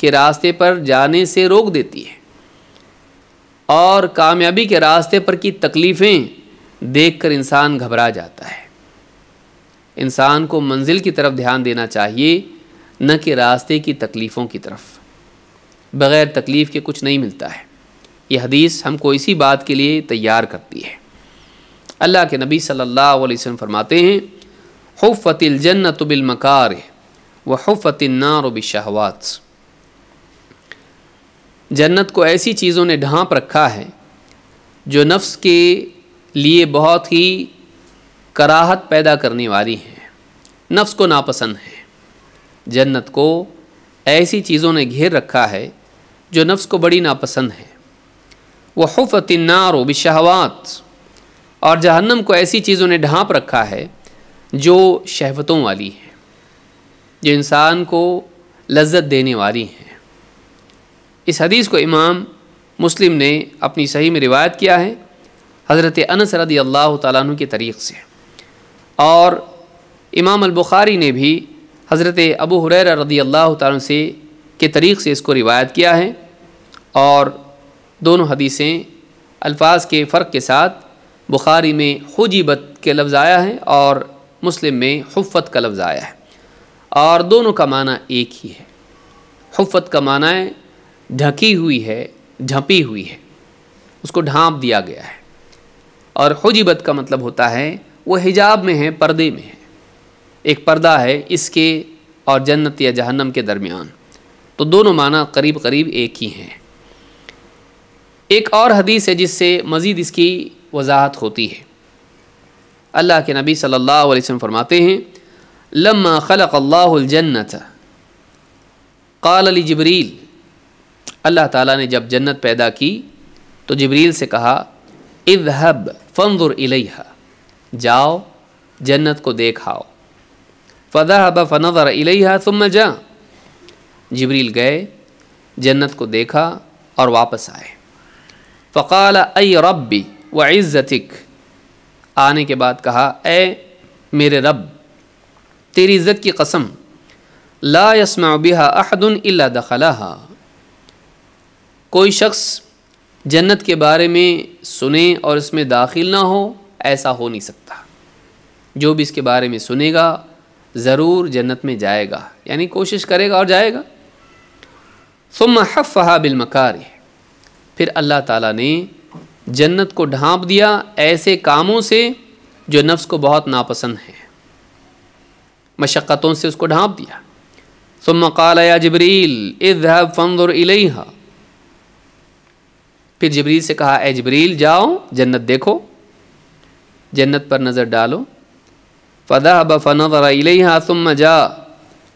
[SPEAKER 1] के रास्ते पर जाने से रोक देती है और कामयाबी के रास्ते पर की तकलीफ़ें देखकर इंसान घबरा जाता है। इंसान को मंजिल की तरफ ध्यान देना चाहिए, न कि रास्ते की तकलीफ़ों की तरफ। बग़ैर तकलीफ़ के कुछ नहीं मिलता है। यह हदीस हमको इसी बात के लिए तैयार करती है। अल्लाह के नबी सल्लल्लाहु अलैहि वसल्लम फरमाते हैं, हुफ़्फ़तिल जन्नतु बिल मकारिह व हुफ़्फ़तिन नारु बिश्शहवात। जन्नत को ऐसी चीज़ों ने ढांप रखा है जो नफ्स के लिए बहुत ही कराहत पैदा करने वाली हैं, नफ्स को नापसंद है। जन्नत को ऐसी चीज़ों ने घेर रखा है जो नफ्स को बड़ी नापसंद है। वह हुफ़्फ़तिन नारु बिश्शहवात, और जहन्नम को ऐसी चीज़ों ने ढांप रखा है जो शहवतों वाली हैं, जो इंसान को लज्जत देने वाली हैं। इस हदीस को इमाम मुस्लिम ने अपनी सही में रिवायत किया है हज़रत अनस रदी अल्लाह तआला अन्हु के तरीक़ से, और इमाम अल बुखारी ने भी हज़रत अबू हुरैरा रदी अल्लाह तआला अन्हु से के तरीक़ से इसको रिवायत किया है। और दोनों हदीसें अल्फाज के फ़र्क के साथ बुखारी में हुजिबत के लफ्ज़ आया है और मुस्लिम में हुफ़्फ़त का लफ्ज़ आया है, और दोनों का माना एक ही है। हुफ़्फ़त का माना है ढकी हुई है, झंपी हुई है, उसको ढांप दिया गया है, और हुजिबत का मतलब होता है वो हिजाब में है, पर्दे में है, एक पर्दा है इसके और जन्नत या जहन्नम के दरमियान। तो दोनों माना करीब करीब एक ही हैं। एक और हदीस है जिससे मज़ीद इसकी वजाहत होती है। अल्लाह के नबी सल्लल्लाहु अलैहि वसल्लम फरमाते हैं, लम्मा खलक़ल्लाहुल जन्नत क़ाल लि जिब्रील। अल्लाह ताला ने जब जन्नत पैदा की तो जिब्रील से कहा, इज़हब फ़न्ज़ुर इलैहा, जाओ जन्नत को देखाओ। फ़ज़हब फ़नज़र इलैहा सुम्मा जा, जिब्रील गए, जन्नत को देखा और वापस आए। फ़क़ाल अय रब्बी व इज़्ज़तिक, आने के बाद कहा, ए मेरे रब, तेरी इज़्ज़त की कसम, ला यस्मअ बिहा अहदुन इल्ला दखलहा, कोई शख्स जन्नत के बारे में सुने और इसमें दाखिल ना हो, ऐसा हो नहीं सकता। जो भी इसके बारे में सुनेगा ज़रूर जन्नत में जाएगा, यानी कोशिश करेगा और जाएगा। सुम्मा हफ़्फ़हा बिल मकारिह, फिर अल्लाह ताला ने जन्नत को ढांप दिया ऐसे कामों से जो नफ्स को बहुत नापसंद हैं, मशक्क़तों से उसको ढांप दिया। सुम्मा क़ाल या जिब्रील इज़हब फ़न्ज़ुर इलैहा, फिर जिब्रील से कहा, ए जिब्रील जाओ जन्नत देखो, जन्नत पर नज़र डालो। फ़ज़हब फ़नज़र इलैहा सुम्मा जा,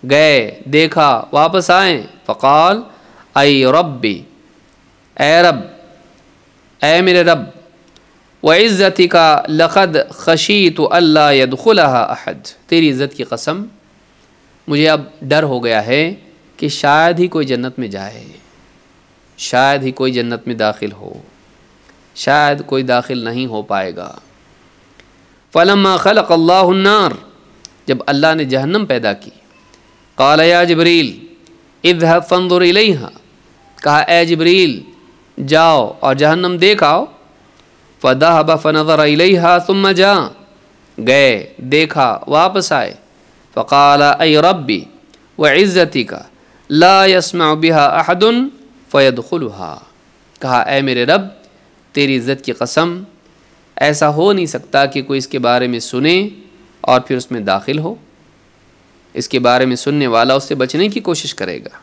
[SPEAKER 1] गए, देखा, वापस आए। फ़क़ाल अय रब्बी, ए रब, ए मेरे रब, व इज़्ज़तिका लक़द ख़शीतु अल्ला यदख़ुलहा अहद, तेरी इज़्ज़त की कसम, मुझे अब डर हो गया है कि शायद ही कोई जन्नत में जाए, शायद ही कोई जन्नत में दाखिल हो, शायद कोई दाखिल नहीं हो पाएगा। फलम्मा खलक़ अल्लाहु अन्नार, जब अल्लाह ने जहन्नम पैदा की, क़ाल या जिब्रील इज़हब फ़ंज़ुर इलैहा, कहा ए जिब्रील जाओ और जहन्नम देख आओ। फ़ज़हब फ़नज़र इलैहा सुम्मा जा, गए देखा वापस आए। फ़क़ाल ऐ रब्बी व इज़्ज़तिका ला यस्मअ बिहा अहदुन फ़यदख़ुलुहा, कहा ए मेरे रब तेरी इज़्ज़त की कसम, ऐसा हो नहीं सकता कि कोई इसके बारे में सुने और फिर उसमें दाखिल हो। इसके बारे में सुनने वाला उससे बचने की कोशिश करेगा।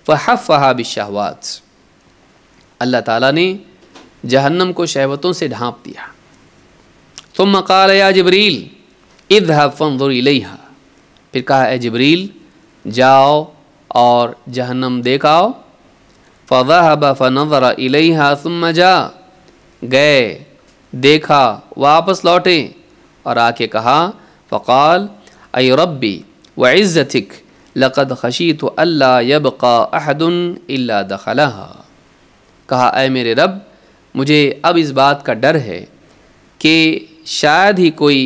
[SPEAKER 1] फ़हफ़्फ़हा बिश्शहवात, अल्लाह ताला ने जहन्नम को शहवतों से ढांप दिया। सुम्मा क़ाल या जिब्रील इज़हब फ़ंज़ुर इलैहा, फिर कहा ए जिब्रील जाओ और जहन्नम देख आओ। फ़ज़हब फ़नज़र इलैहा सुम्मा जा, गए देखा वापस लौटे और आके कहा फ़क़ाल ऐ रब्बी व इज़्ज़तिक लक़द ख़शीतु अल्ला यबक़ा अहदुन इल्ला दख़लहा, कहा ऐ मेरे रब मुझे अब इस बात का डर है कि शायद ही कोई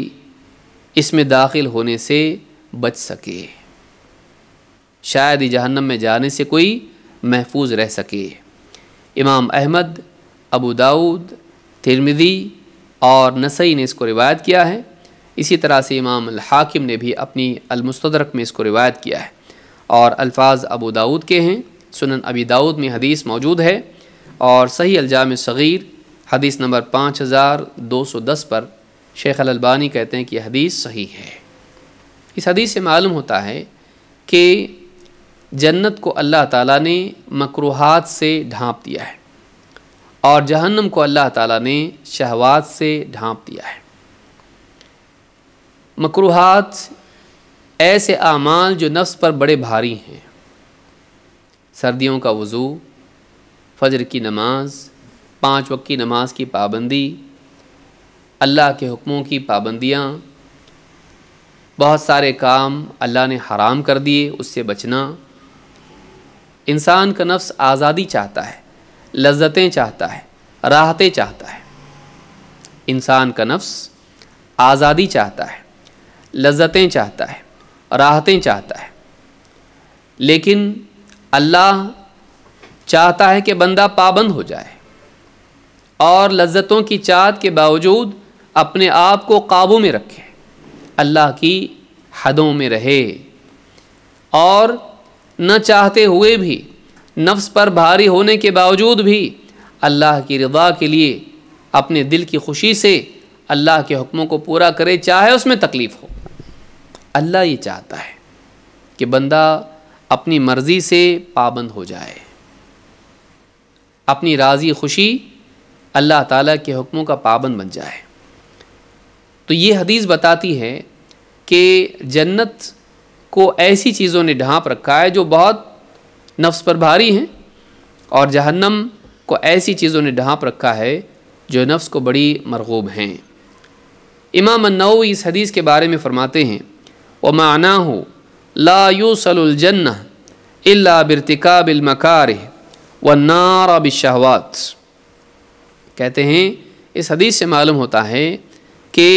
[SPEAKER 1] इसमें दाखिल होने से बच सके, शायद ही जहन्नम में जाने से कोई महफूज रह सके। इमाम अहमद, अबू दाऊद, तिरमिज़ी और नसई ने इसको रिवायत किया है। इसी तरह से इमाम अल हाकिम ने भी अपनी अल मुस्तदरक में इसको रिवायत किया है और अल्फाज अबू दाऊद के हैं। सुनन अबी दाऊद में हदीस मौजूद है और सही अल जामे सगीर हदीस नंबर 5210 पर शेख अल अलबानी कहते हैं कि यह हदीस सही है। इस हदीस से मालूम होता है कि जन्नत को अल्लाह ताला ने मकरूहात से ढांप दिया है और जहन्नम को अल्लाह ताला ने शहवात से ढांप दिया है। मकरूहात ऐसे आमाल जो नफ्स पर बड़े भारी हैं, सर्दियों का वज़ू, फ़जर की नमाज, 5 वक्त की नमाज की पाबंदी, अल्लाह के हुक्मों की पाबंदियाँ, बहुत सारे काम अल्लाह ने हराम कर दिए उससे बचना। इंसान का नफ्स आज़ादी चाहता है, लज्जतें चाहता है, राहतें चाहता है। इंसान का नफ्स आज़ादी चाहता है, लज्जतें चाहता है, राहतें चाहता है, लेकिन अल्लाह चाहता है कि बंदा पाबंद हो जाए और लज्जतों की चाहत के बावजूद अपने आप को काबू में रखे, अल्लाह की हदों में रहे और न चाहते हुए भी, नफ्स पर भारी होने के बावजूद भी अल्लाह की रिदा के लिए अपने दिल की खुशी से अल्लाह के हुक्मों को पूरा करे, चाहे उसमें तकलीफ़ हो। अल्लाह ये चाहता है कि बंदा अपनी मर्ज़ी से पाबंद हो जाए, अपनी राज़ी खुशी अल्लाह ताला के हुक्मों का पाबंद बन जाए। तो ये हदीस बताती है कि जन्नत को ऐसी चीज़ों ने ढांप रखा है जो बहुत नफ्स पर भारी हैं और जहन्नम को ऐसी चीज़ों ने ढांप रखा है जो नफ्स को बड़ी मरगूब हैं। इमाम अन्नववी इस हदीस के बारे में फ़रमाते हैं व मानाहु ला युसलुल जन्नह इल्ला बिर्तिकाबिल मकारिह वन्नार बिश्शहवात, कहते हैं इस हदीस से मालूम होता है कि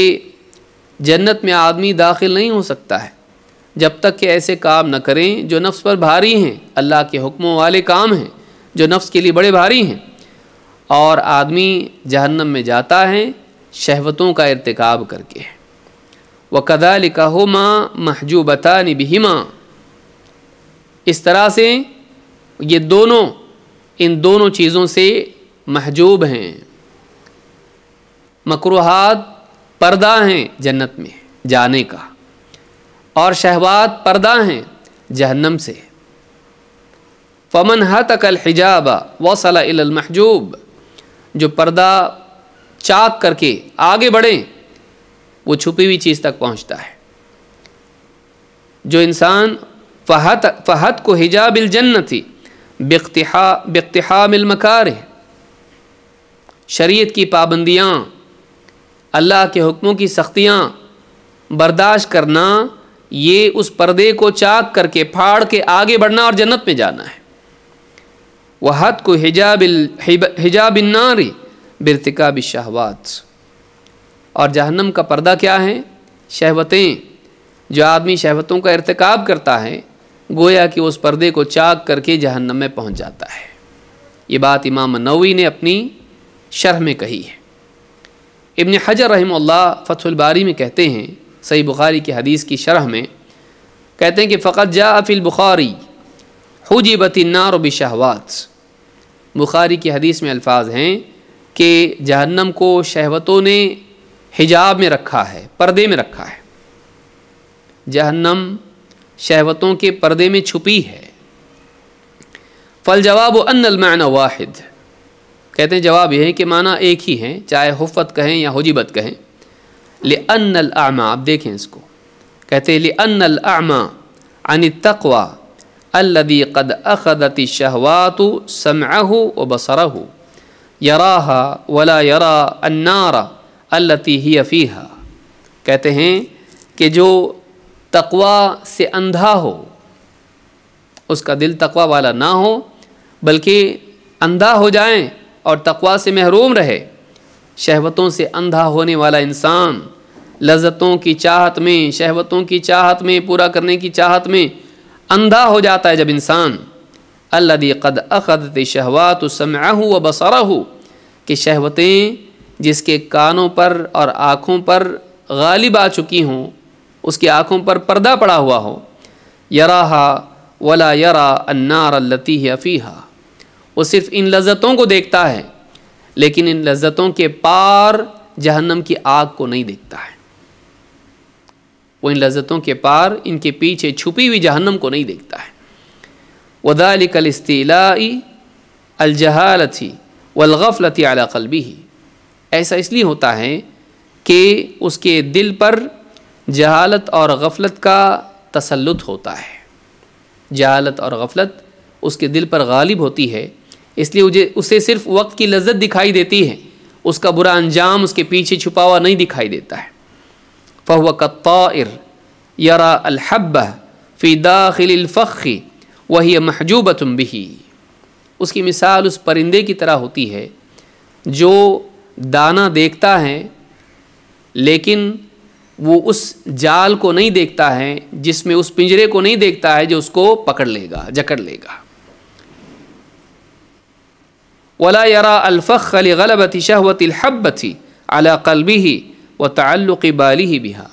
[SPEAKER 1] जन्नत में आदमी दाखिल नहीं हो सकता है जब तक कि ऐसे काम न करें जो नफ्स पर भारी हैं, अल्लाह के हुक्मों वाले काम हैं जो नफ्स के लिए बड़े भारी हैं। और आदमी जहन्नम में जाता है शहवतों का इर्तिकाब करके। वकज़ालिका हुमा महजूबतानि बिहिमा, इस तरह से ये दोनों इन दोनों चीज़ों से महजूब हैं। मकरूहात पर्दा हैं जन्नत में जाने का और शहवात पर्दा हैं जहन्नम से। फ़मन हतकल हिजाब वसल इलल महजूब, जो पर्दा चाक करके आगे बढ़े वो छुपी हुई चीज़ तक पहुँचता है। जो इंसान फ़हत को हिजाबिल जन्नती बिख्तिहामिल मकारिह, शरीयत की पाबंदियाँ, अल्लाह के हुक्मों की सख्तियाँ बर्दाश्त करना ये उस पर्दे को चाक करके फाड़ के आगे बढ़ना और जन्नत में जाना है। वह हद को हिजाबिन नारी बिर्तिकाबि शहवात, और जहन्नम का पर्दा क्या है? शहवतें। जो आदमी शहवतों का इर्तिकाब करता है गोया कि उस पर्दे को चाक करके जहन्नम में पहुंच जाता है। ये बात इमाम नववी ने अपनी शरह में कही है। इब्न हजर रहमहुल्लाह फतहुल बारी में कहते हैं, सही बुखारी की हदीस की शरह में कहते हैं कि फ़क़द जा फ़िल बुखारी हुजिबतिन नार बिशहवात। बुखारी की हदीस में अल्फाज हैं कि जहन्नम को शहवतों ने हिजाब में रखा है, पर्दे में रखा है। जहन्नम शहवतों के पर्दे में छुपी है। फल जवाब अन्नल माना वाहिद, कहते हैं जवाब यह है कि माना एक ही है, चाहे हुफ़त कहें या हुजिबत कहें। लिअन्नल अमा, आप देखें इसको, कहते हैं लिअन्नल अमा अन तक़वा अल्लज़ी क़द अख़ज़ति शहवातु समअहु व बसरहु यराहा वला यरा अन्नार अल्लती हिय फ़ीहा। कहते हैं कि जो तक़वा से अंधा हो, उसका दिल तक़वा वाला ना हो बल्कि अंधा हो जाए और तक़वा से महरूम रहे। शहवतों से अंधा होने वाला इंसान लज़्ज़तों की चाहत में, शहवतों की चाहत में, पूरा करने की चाहत में अंधा हो जाता है। जब इंसान अल्लज़ी क़द अख़ज़ति शहवातु समअहु व बसरहु, कि शहवतें जिसके कानों पर और आँखों पर गालिब आ चुकी हों, उसकी आँखों पर पर्दा पड़ा हुआ हो, यराहा वला यरा अन्नार अल्लती हिय फ़ीहा, वो सिर्फ़ इन लज़्ज़तों को देखता है लेकिन इन लज़्ज़तों के पार जहन्नम की आग को नहीं देखता है। वो इन लज़्ज़तों के पार, इनके पीछे छुपी हुई जहन्नम को नहीं देखता है। वज़ालिकल इस्तिलाई अल जहालती वल गफ़लती अला क़ल्बिही, ऐसा इसलिए होता है कि उसके दिल पर जहालत और गफ़लत का तसल्लुत होता है। जहालत और गफ़लत उसके दिल पर गालिब होती है, इसलिए उसे सिर्फ़ वक्त की लज़्ज़त दिखाई देती है, उसका बुरा अंजाम उसके पीछे छुपा हुआ नहीं दिखाई देता है। फ़हुव कत्ताइर यरा अल हब्बा फ़ी दाखिलिल फ़ख़्ख़ि व हिय महजूबतुन बिही, उसकी मिसाल उस परिंदे की तरह होती है जो दाना देखता है लेकिन वो उस जाल को नहीं देखता है, जिसमें उस पिंजरे को नहीं देखता है जो उसको पकड़ लेगा, जकड़ लेगा। वला यरा अल फ़ख़्ख़ लिग़लबति शहवतिल हब्बति अला क़ल्बिही व तअल्लुक़ि बालिही बिहा,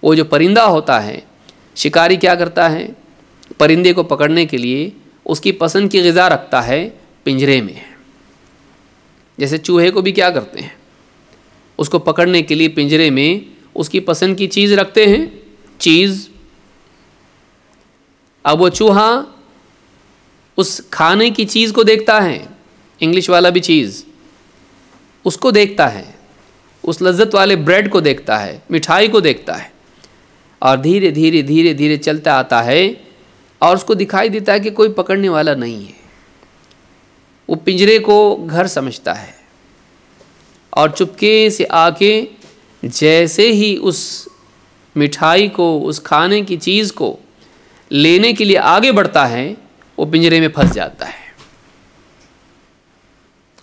[SPEAKER 1] वो जो परिंदा होता है, शिकारी क्या करता है? परिंदे को पकड़ने के लिए उसकी पसंद की ग़िज़ा रखता है पिंजरे में। जैसे चूहे को भी क्या करते हैं, उसको पकड़ने के लिए पिंजरे में उसकी पसंद की चीज़ रखते हैं, चीज़। अब वो चूहा उस खाने की चीज़ को देखता है, इंग्लिश वाला भी चीज़ उसको देखता है, उस लज़्ज़त वाले ब्रेड को देखता है, मिठाई को देखता है, और धीरे धीरे धीरे धीरे चलता आता है और उसको दिखाई देता है कि कोई पकड़ने वाला नहीं है। वो पिंजरे को घर समझता है और चुपके से आके जैसे ही उस मिठाई को, उस खाने की चीज़ को लेने के लिए आगे बढ़ता है, वो पिंजरे में फंस जाता है।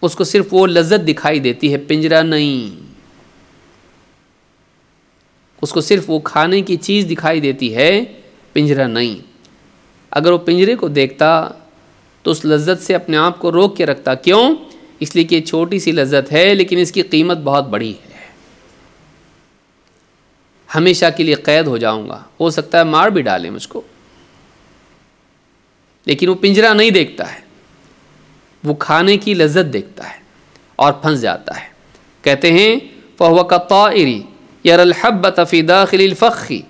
[SPEAKER 1] उसको सिर्फ वो लज़्ज़त दिखाई देती है, पिंजरा नहीं। उसको सिर्फ वो खाने की चीज़ दिखाई देती है, पिंजरा नहीं। अगर वो पिंजरे को देखता तो उस लज़्ज़त से अपने आप को रोक के रखता। क्यों? इसलिए कि छोटी सी लज़्ज़त है लेकिन इसकी कीमत बहुत बड़ी है। हमेशा के लिए क़ैद हो जाऊंगा, हो सकता है मार भी डाले मुझको, लेकिन वो पिंजरा नहीं देखता है, वो खाने की लज़्ज़त देखता है और फंस जाता है। कहते हैं फ़हुव कत्ताइरि यरल हब्बत फ़ी दाखिलिल फ़ख़्ख़ि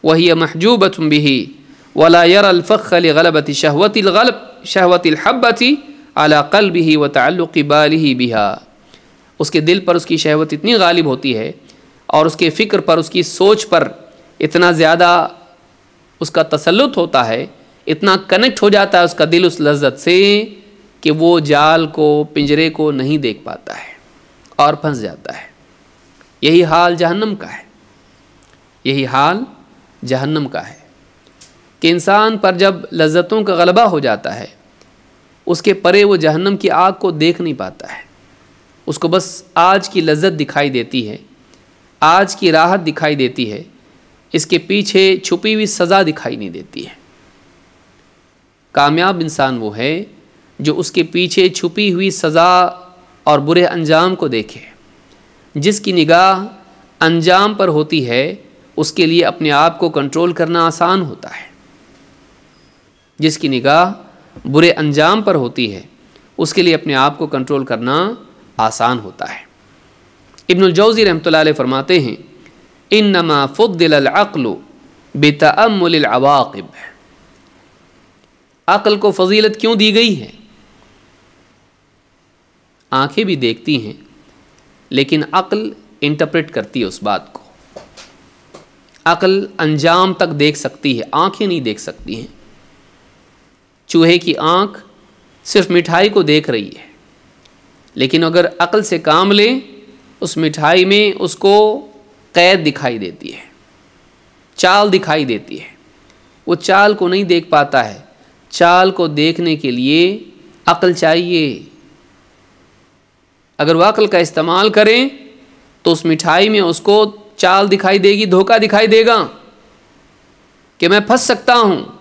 [SPEAKER 1] व हिय महजूबतुन बिही वला यरल फ़ख़्ख़ लिग़लबति शहवतिल हब्बति अला क़ल्बिही व तअल्लुक़ि बालिही बिहा, उसके दिल पर उसकी शहवत इतनी गालिब होती है और उसके फ़िक्र पर, उसकी सोच पर इतना ज़्यादा उसका तसल्लुत होता है, इतना कनेक्ट हो जाता है उसका दिल उस लज़्ज़त से कि वो जाल को, पिंजरे को नहीं देख पाता है और फंस जाता है। यही हाल जहन्नम का है, यही हाल जहन्नम का है कि इंसान पर जब लज्जतों का गलबा हो जाता है, उसके परे वो जहन्नम की आग को देख नहीं पाता है। उसको बस आज की लज्जत दिखाई देती है, आज की राहत दिखाई देती है, इसके पीछे छुपी हुई सज़ा दिखाई नहीं देती है। कामयाब इंसान वो है जो उसके पीछे छुपी हुई सज़ा और बुरे अंजाम को देखे। जिसकी निगाह अंजाम पर होती है उसके लिए अपने आप को कंट्रोल करना आसान होता है। जिसकी निगाह बुरे अंजाम पर होती है उसके लिए अपने आप को कंट्रोल करना आसान होता है। इब्नुल जौज़ी रहमतुल्लाह अलैह फरमाते हैं, इन्नमा फुद्दिलल अक़्लु बितअम्मुलिल अवाक़िब। अक़ल को फजीलत क्यों दी गई है? आंखें भी देखती हैं लेकिन अक़ल इंटरप्रेट करती है उस बात को। अक़ल अंजाम तक देख सकती है, आंखें नहीं देख सकती हैं। चूहे की आंख सिर्फ मिठाई को देख रही है, लेकिन अगर अक़ल से काम ले उस मिठाई में उसको कैद दिखाई देती है, चाल दिखाई देती है। वो चाल को नहीं देख पाता है। चाल को देखने के लिए अक़ल चाहिए। अगर वह अक़ल का इस्तेमाल करें तो उस मिठाई में उसको चाल दिखाई देगी, धोखा दिखाई देगा कि मैं फंस सकता हूँ,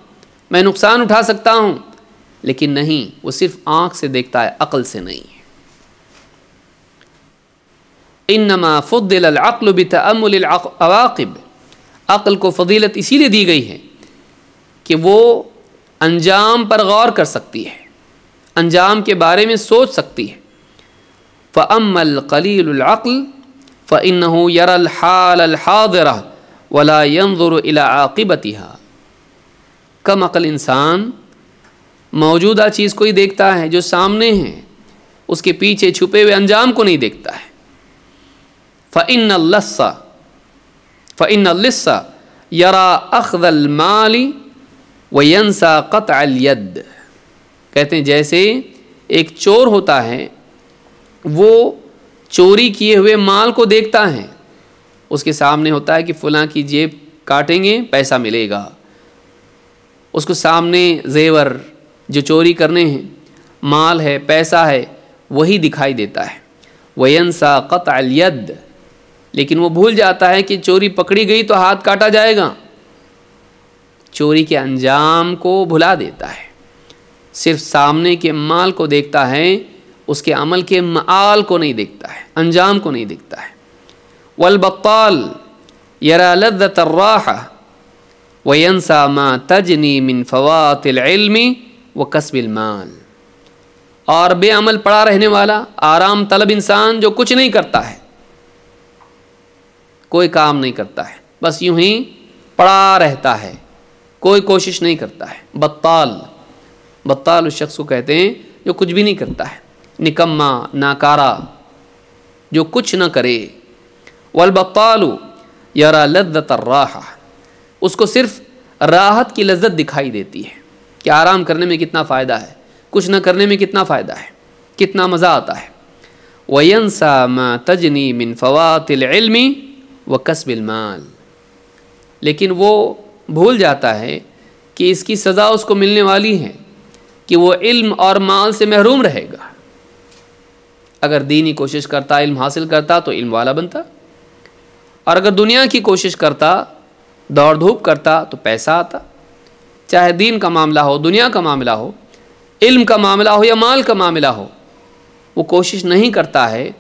[SPEAKER 1] मैं नुकसान उठा सकता हूँ। लेकिन नहीं, वो सिर्फ आँख से देखता है, अक़ल से नहीं। इन्नमा फुद्दिलल अक़्लु बितअम्मुलिल अवाक़िब। अक़ल को फ़ज़ीलत इसीलिए दी गई है कि वो अंजाम पर गौर कर सकती है, अंजाम के बारे में सोच सकती है। फ़अम्मल क़लीलुल अक़्ल फ़इन्नहु यरल हालल हाज़िरा वला यंज़ुरु इला आक़िबतिहा। कम अक़ल इंसान मौजूदा चीज़ को ही देखता है, जो सामने है, उसके पीछे छुपे हुए अंजाम को नहीं देखता है। फ़इन्नल लिस्सा यरा अख़्ज़ल माली व यंसा क़त्अल यद। कहते हैं जैसे एक चोर होता है, वो चोरी किए हुए माल को देखता है, उसके सामने होता है कि फ़लाँ की जेब काटेंगे पैसा मिलेगा। उसको सामने जेवर जो चोरी करने हैं, माल है, पैसा है, वही दिखाई देता है। वयंसा क़त्अल यद, लेकिन वो भूल जाता है कि चोरी पकड़ी गई तो हाथ काटा जाएगा। चोरी के अंजाम को भुला देता है, सिर्फ सामने के माल को देखता है, उसके अमल के माल को नहीं देखता है, अंजाम को नहीं देखता है। वल बत्ताल यरा लज़्ज़त अर्राहा वयंसा मा तजनी मिन फ़वातिल इल्मी व कसबिल माल। और बेअमल पड़ा रहने वाला आराम तलब इंसान जो कुछ नहीं करता है, कोई काम नहीं करता है, बस यूं ही पड़ा रहता है, कोई कोशिश नहीं करता है। बत्ताल उस शख्स को कहते हैं जो कुछ भी नहीं करता है, निकम्मा, नाकारा, जो कुछ न करे। वल बत्तालु यरा लज़्ज़त अर्राहा, उसको सिर्फ राहत की लज्जत दिखाई देती है कि आराम करने में कितना फ़ायदा है, कुछ न करने में कितना फ़ायदा है, कितना मज़ा आता है। वयंसा मा तजनी मिन फ़वातिल इल्मी व कसबिल माल, लेकिन वो भूल जाता है कि इसकी सज़ा उसको मिलने वाली है, कि वो इल्म और माल से महरूम रहेगा। अगर दीनी कोशिश करता, इल्म हासिल करता तो इल्म वाला बनता, और अगर दुनिया की कोशिश करता, दौड़ धूप करता तो पैसा आता। चाहे दीन का मामला हो, दुनिया का मामला हो, इल्म का मामला हो या माल का मामला हो, वो कोशिश नहीं करता है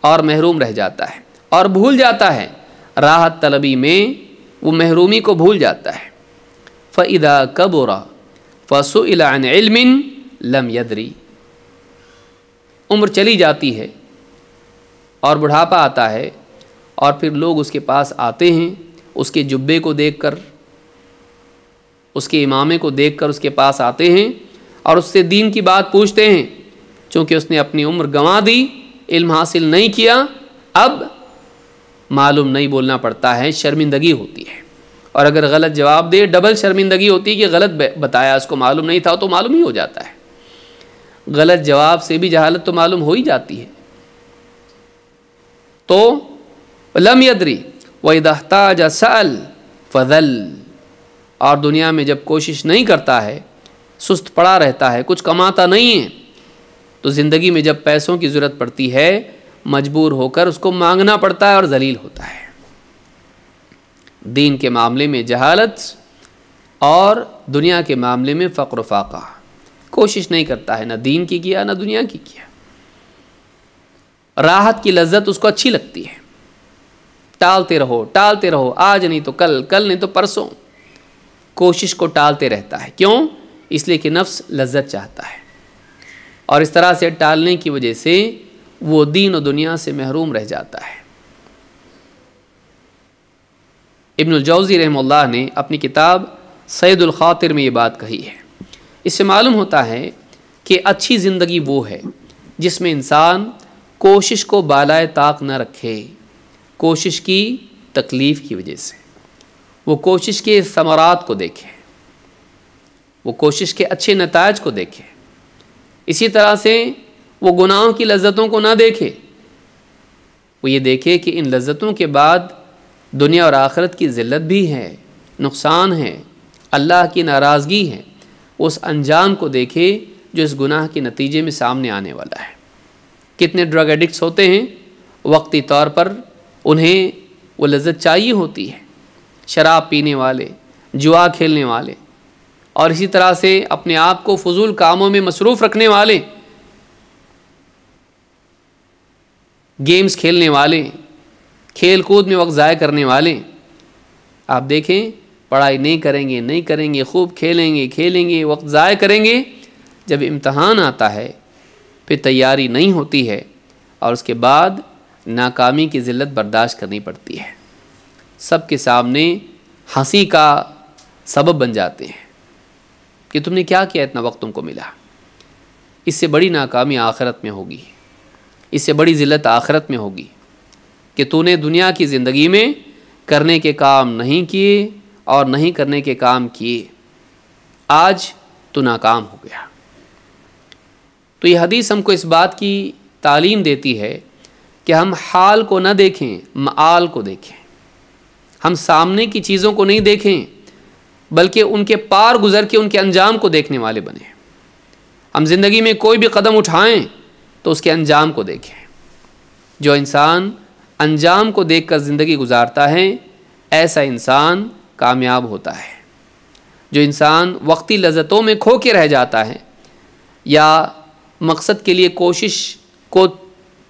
[SPEAKER 1] और महरूम रह जाता है और भूल जाता है। राहत तलबी में वो महरूमी को भूल जाता है। फ़इदा कबुरा फ़सुइला अन इल्मिन लम यदरी। उम्र चली जाती है और बुढ़ापा आता है, और फिर लोग उसके पास आते हैं, उसके जुब्बे को देखकर, उसके इमामे को देखकर उसके पास आते हैं और उससे दीन की बात पूछते हैं। चूँकि उसने अपनी उम्र गंवा दी, इल्म हासिल नहीं किया, अब मालूम नहीं बोलना पड़ता है, शर्मिंदगी होती है। और अगर गलत जवाब दे, डबल शर्मिंदगी होती है कि गलत बताया, उसको मालूम नहीं था तो मालूम ही हो जाता है। गलत जवाब से भी जहालत तो मालूम हो ही जाती है। तो लम यदरी व इदहताज सअल फज़ल, और दुनिया में जब कोशिश नहीं करता है, सुस्त पड़ा रहता है, कुछ कमाता नहीं है, तो ज़िंदगी में जब पैसों की ज़रूरत पड़ती है मजबूर होकर उसको मांगना पड़ता है और ज़लील होता है। दीन के मामले में जहालत और दुनिया के मामले में फ़क्र फाका, कोशिश नहीं करता है, ना दीन की किया ना दुनिया की किया। राहत की लज्जत उसको अच्छी लगती है, टालते रहो, आज नहीं तो कल, कल नहीं तो परसों, कोशिश को टालते रहता है। क्यों? इसलिए कि नफ्स लज्जत चाहता है, और इस तरह से टालने की वजह से वो दीन और दुनिया से महरूम रह जाता है। इब्नुल जौज़ी रहमतुल्लाह ने अपनी किताब सैयदुल खातिर में ये बात कही है। इससे मालूम होता है कि अच्छी ज़िंदगी वो है जिसमें इंसान कोशिश को बालाए ताक न रखे, कोशिश की तकलीफ़ की वजह से वो कोशिश के समरात को देखे, वो कोशिश के अच्छे नताज को देखे। इसी तरह से वो गुनाहों की लज्जतों को ना देखे, वो ये देखे कि इन लज्जतों के बाद दुनिया और आखिरत की ज़िल्लत भी है, नुकसान है, अल्लाह की नाराज़गी है। उस अंजाम को देखे जो इस गुनाह के नतीजे में सामने आने वाला है। कितने ड्रग एडिक्ट्स होते हैं, वक्ती तौर पर उन्हें वो लज्जत चाहिए होती है, शराब पीने वाले, जुआ खेलने वाले, और इसी तरह से अपने आप को फजूल कामों में मसरूफ़ रखने वाले, गेम्स खेलने वाले, खेल कूद में वक्त ज़ाय करने वाले। आप देखें, पढ़ाई नहीं करेंगे, खूब खेलेंगे, वक्त ज़ाय करेंगे। जब इम्तहान आता है फिर तैयारी नहीं होती है और उसके बाद नाकामी की ज़िल्लत बर्दाश्त करनी पड़ती है। सबके सामने हंसी का सबब बन जाते हैं कि तुमने क्या किया, इतना वक्त तुमको मिला। इससे बड़ी नाकामी आखिरत में होगी, इससे बड़ी ज़िल्लत आखिरत में होगी कि तूने दुनिया की ज़िंदगी में करने के काम नहीं किए और नहीं करने के काम किए, आज तू नाकाम हो गया। तो ये हदीस हमको इस बात की तालीम देती है कि हम हाल को न देखें, माल को देखें। हम सामने की चीज़ों को नहीं देखें बल्कि उनके पार गुज़र के उनके अंजाम को देखने वाले बने। हम ज़िंदगी में कोई भी कदम उठाएं तो उसके अंजाम को देखें। जो इंसान अंजाम को देखकर ज़िंदगी गुजारता है ऐसा इंसान कामयाब होता है। जो इंसान वक्ती लज़्ज़तों में खो के रह जाता है या मकसद के लिए कोशिश को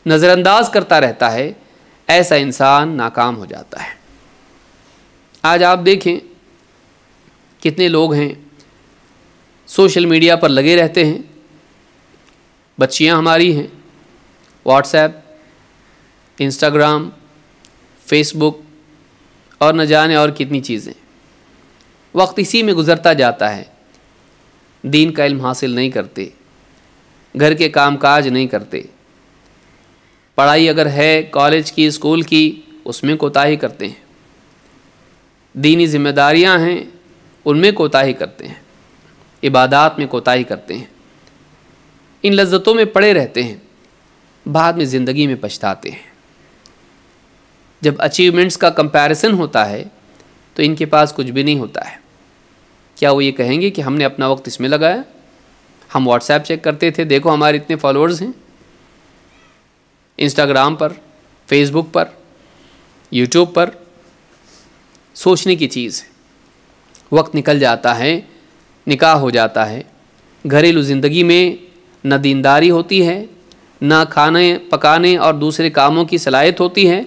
[SPEAKER 1] नज़रअंदाज करता रहता है, ऐसा इंसान नाकाम हो जाता है। आज आप देखें कितने लोग हैं सोशल मीडिया पर लगे रहते हैं। बच्चियां हमारी हैं, व्हाट्सएप, इंस्टाग्राम, फेसबुक और न जाने और कितनी चीज़ें। वक्त इसी में गुज़रता जाता है, दीन का इल्म हासिल नहीं करते, घर के कामकाज नहीं करते, पढ़ाई अगर है कॉलेज की, स्कूल की, उसमें कोताही करते हैं, दीनी ज़िम्मेदारियां हैं उनमें कोताही करते हैं, इबादात में कोताही करते हैं, इन लज्जतों में पड़े रहते हैं, बाद में ज़िंदगी में पछताते हैं। जब अचीवमेंट्स का कंपैरिजन होता है तो इनके पास कुछ भी नहीं होता है। क्या वो ये कहेंगे कि हमने अपना वक्त इसमें लगाया? हम व्हाट्सएप चेक करते थे, देखो हमारे इतने फॉलोअर्स हैं, इंस्टाग्राम पर, फेसबुक पर, यूट्यूब पर। सोचने की चीज़ है। वक्त निकल जाता है, निकाह हो जाता है, घरेलू ज़िंदगी में न दीनदारी होती है, न खाने पकाने और दूसरे कामों की सलाहियत होती है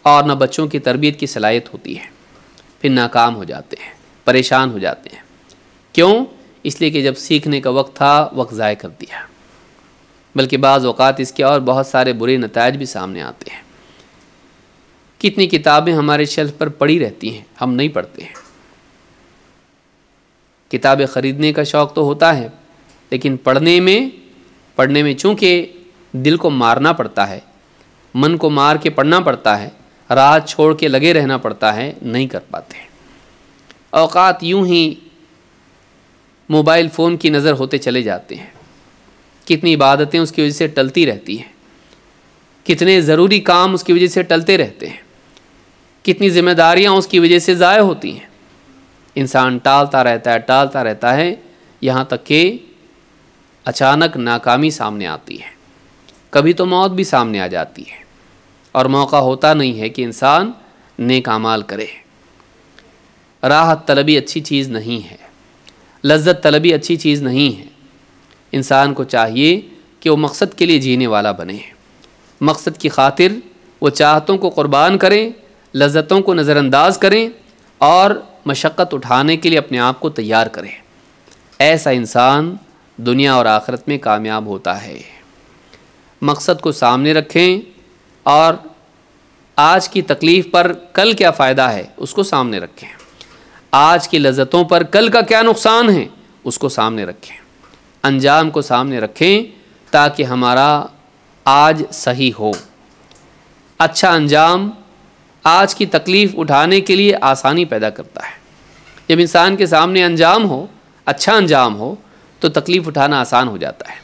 [SPEAKER 1] और न बच्चों की तरबियत की सलाहियत होती है। फिर नाकाम हो जाते हैं, परेशान हो जाते हैं। क्यों? इसलिए कि जब सीखने का वक्त था वक्त ज़ाय कर दिया। बल्कि बाज़ औक़ात इसके और बहुत सारे बुरे नताइज भी सामने आते हैं। कितनी किताबें हमारे शेल्फ पर पड़ी रहती हैं, हम नहीं पढ़ते हैं। किताबें ख़रीदने का शौक़ तो होता है, लेकिन पढ़ने में चूँकि दिल को मारना पड़ता है, मन को मार के पढ़ना पड़ता है, रात छोड़ के लगे रहना पड़ता है, नहीं कर पाते। औक़ात यूं ही मोबाइल फ़ोन की नज़र होते चले जाते हैं। कितनी इबादतें उसकी वजह से टलती रहती हैं, कितने ज़रूरी काम उसकी वजह से टलते रहते हैं, कितनी ज़िम्मेदारियां उसकी वजह से ज़ाय होती हैं। इंसान टालता रहता है, यहाँ तक कि अचानक नाकामी सामने आती है, कभी तो मौत भी सामने आ जाती है और मौका होता नहीं है कि इंसान नेक अमाल करे। राहत तलबी अच्छी चीज़ नहीं है, लज्जत तलबी अच्छी चीज़ नहीं है। इंसान को चाहिए कि वो मकसद के लिए जीने वाला बने, मकसद की खातिर वो चाहतों को क़ुरबान करें, लज्जतों को नज़रअंदाज करें और मशक्क़त उठाने के लिए अपने आप को तैयार करें। ऐसा इंसान दुनिया और आखिरत में कामयाब होता है। मकसद को सामने रखें और आज की तकलीफ़ पर कल क्या फ़ायदा है उसको सामने रखें, आज की लज्जतों पर कल का क्या नुकसान है उसको सामने रखें, अंजाम को सामने रखें ताकि हमारा आज सही हो। अच्छा अंजाम आज की तकलीफ़ उठाने के लिए आसानी पैदा करता है। जब इंसान के सामने अंजाम हो, अच्छा अंजाम हो, तो तकलीफ़ उठाना आसान हो जाता है।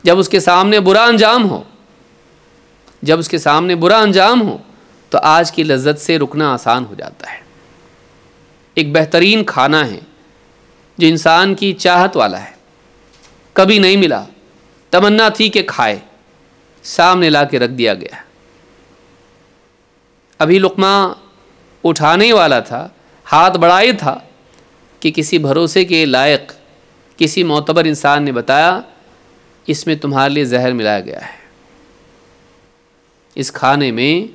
[SPEAKER 1] जब उसके सामने बुरा अंजाम हो, तो आज की लज्जत से रुकना आसान हो जाता है। एक बेहतरीन खाना है जो इंसान की चाहत वाला है, कभी नहीं मिला, तमन्ना थी कि खाए, सामने ला के रख दिया गया, अभी लुक़मा उठाने वाला था, हाथ बढ़ाए था कि किसी भरोसे के लायक किसी मोतबर इंसान ने बताया इसमें तुम्हारे लिए जहर मिलाया गया है, इस खाने में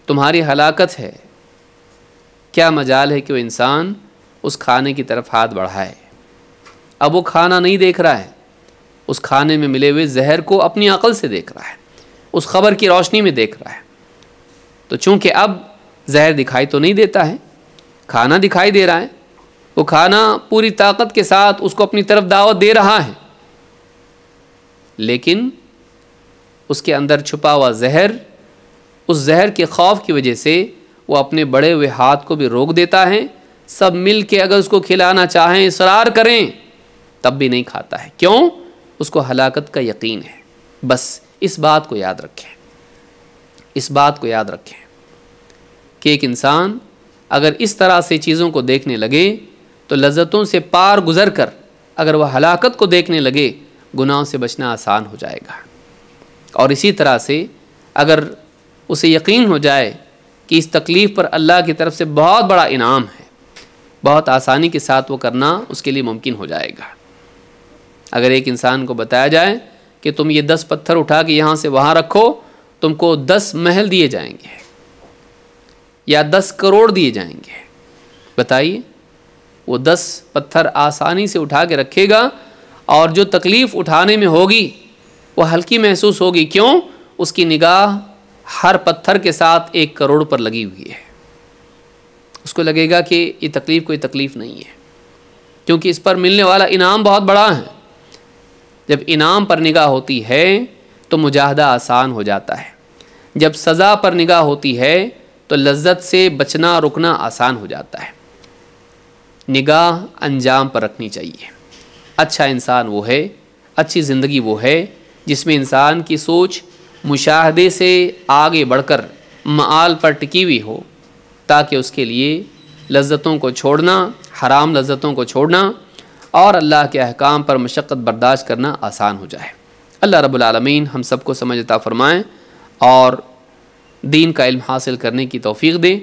[SPEAKER 1] तुम्हारी हलाकत है। क्या मजाल है कि वो इंसान उस खाने की तरफ हाथ बढ़ाए। अब वो खाना नहीं देख रहा है, उस खाने में मिले हुए जहर को अपनी अक़ल से देख रहा है, उस ख़बर की रोशनी में देख रहा है। तो चूँकि अब जहर दिखाई तो नहीं देता है, खाना दिखाई दे रहा है, वो खाना पूरी ताकत के साथ उसको अपनी तरफ दावत दे रहा है, लेकिन उसके अंदर छुपा हुआ जहर, उस जहर के खौफ की वजह से वो अपने बड़े हुए हाथ को भी रोक देता है। सब मिल के अगर उसको खिलाना चाहें, इसरार करें, तब भी नहीं खाता है। क्यों? उसको हलाकत का यकीन है। बस इस बात को याद रखें, इस बात को याद रखें कि एक इंसान अगर इस तरह से चीज़ों को देखने लगे तो लज्जतों से पार गुज़र कर अगर वह हलाकत को देखने लगे, गुनाहों से बचना आसान हो जाएगा। और इसी तरह से अगर उसे यकीन हो जाए कि इस तकलीफ़ पर अल्लाह की तरफ से बहुत बड़ा इनाम है, बहुत आसानी के साथ वो करना उसके लिए मुमकिन हो जाएगा। अगर एक इंसान को बताया जाए कि तुम ये 10 पत्थर उठा के यहाँ से वहाँ रखो, तुमको 10 महल दिए जाएंगे या 10 करोड़ दिए जाएंगे, बताइए वो 10 पत्थर आसानी से उठा के रखेगा और जो तकलीफ़ उठाने में होगी वह हल्की महसूस होगी। क्यों? उसकी निगाह हर पत्थर के साथ 1 करोड़ पर लगी हुई है। उसको लगेगा कि ये तकलीफ़ कोई तकलीफ़ नहीं है, क्योंकि इस पर मिलने वाला इनाम बहुत बड़ा है। जब इनाम पर निगाह होती है तो मुजाहदा आसान हो जाता है। जब सज़ा पर निगाह होती है तो लज्जत से बचना रुकना आसान हो जाता है। निगाह अंजाम पर रखनी चाहिए। अच्छा इंसान वो है, अच्छी ज़िंदगी वो है जिसमें इंसान की सोच मुशाहदे से आगे बढ़कर माल पर टिकी हुई हो, ताकि उसके लिए लज्जतों को छोड़ना, हराम लज्जतों को छोड़ना और अल्लाह के अहकाम पर मशक्क़त बर्दाश्त करना आसान हो जाए। अल्लाह रब्बुल आलमीन हम सबको समझ अता फ़रमाएँ और दीन का इल्म हासिल करने की तौफ़ीक़ दे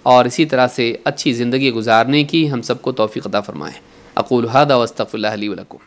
[SPEAKER 1] और इसी तरह से अच्छी ज़िंदगी गुजारने की हम सबको तौफ़ीक़ अता फ़रमाएँ। अक़ूलु हाज़ा व अस्तग़फ़िरुल्लाह ली व लकुम।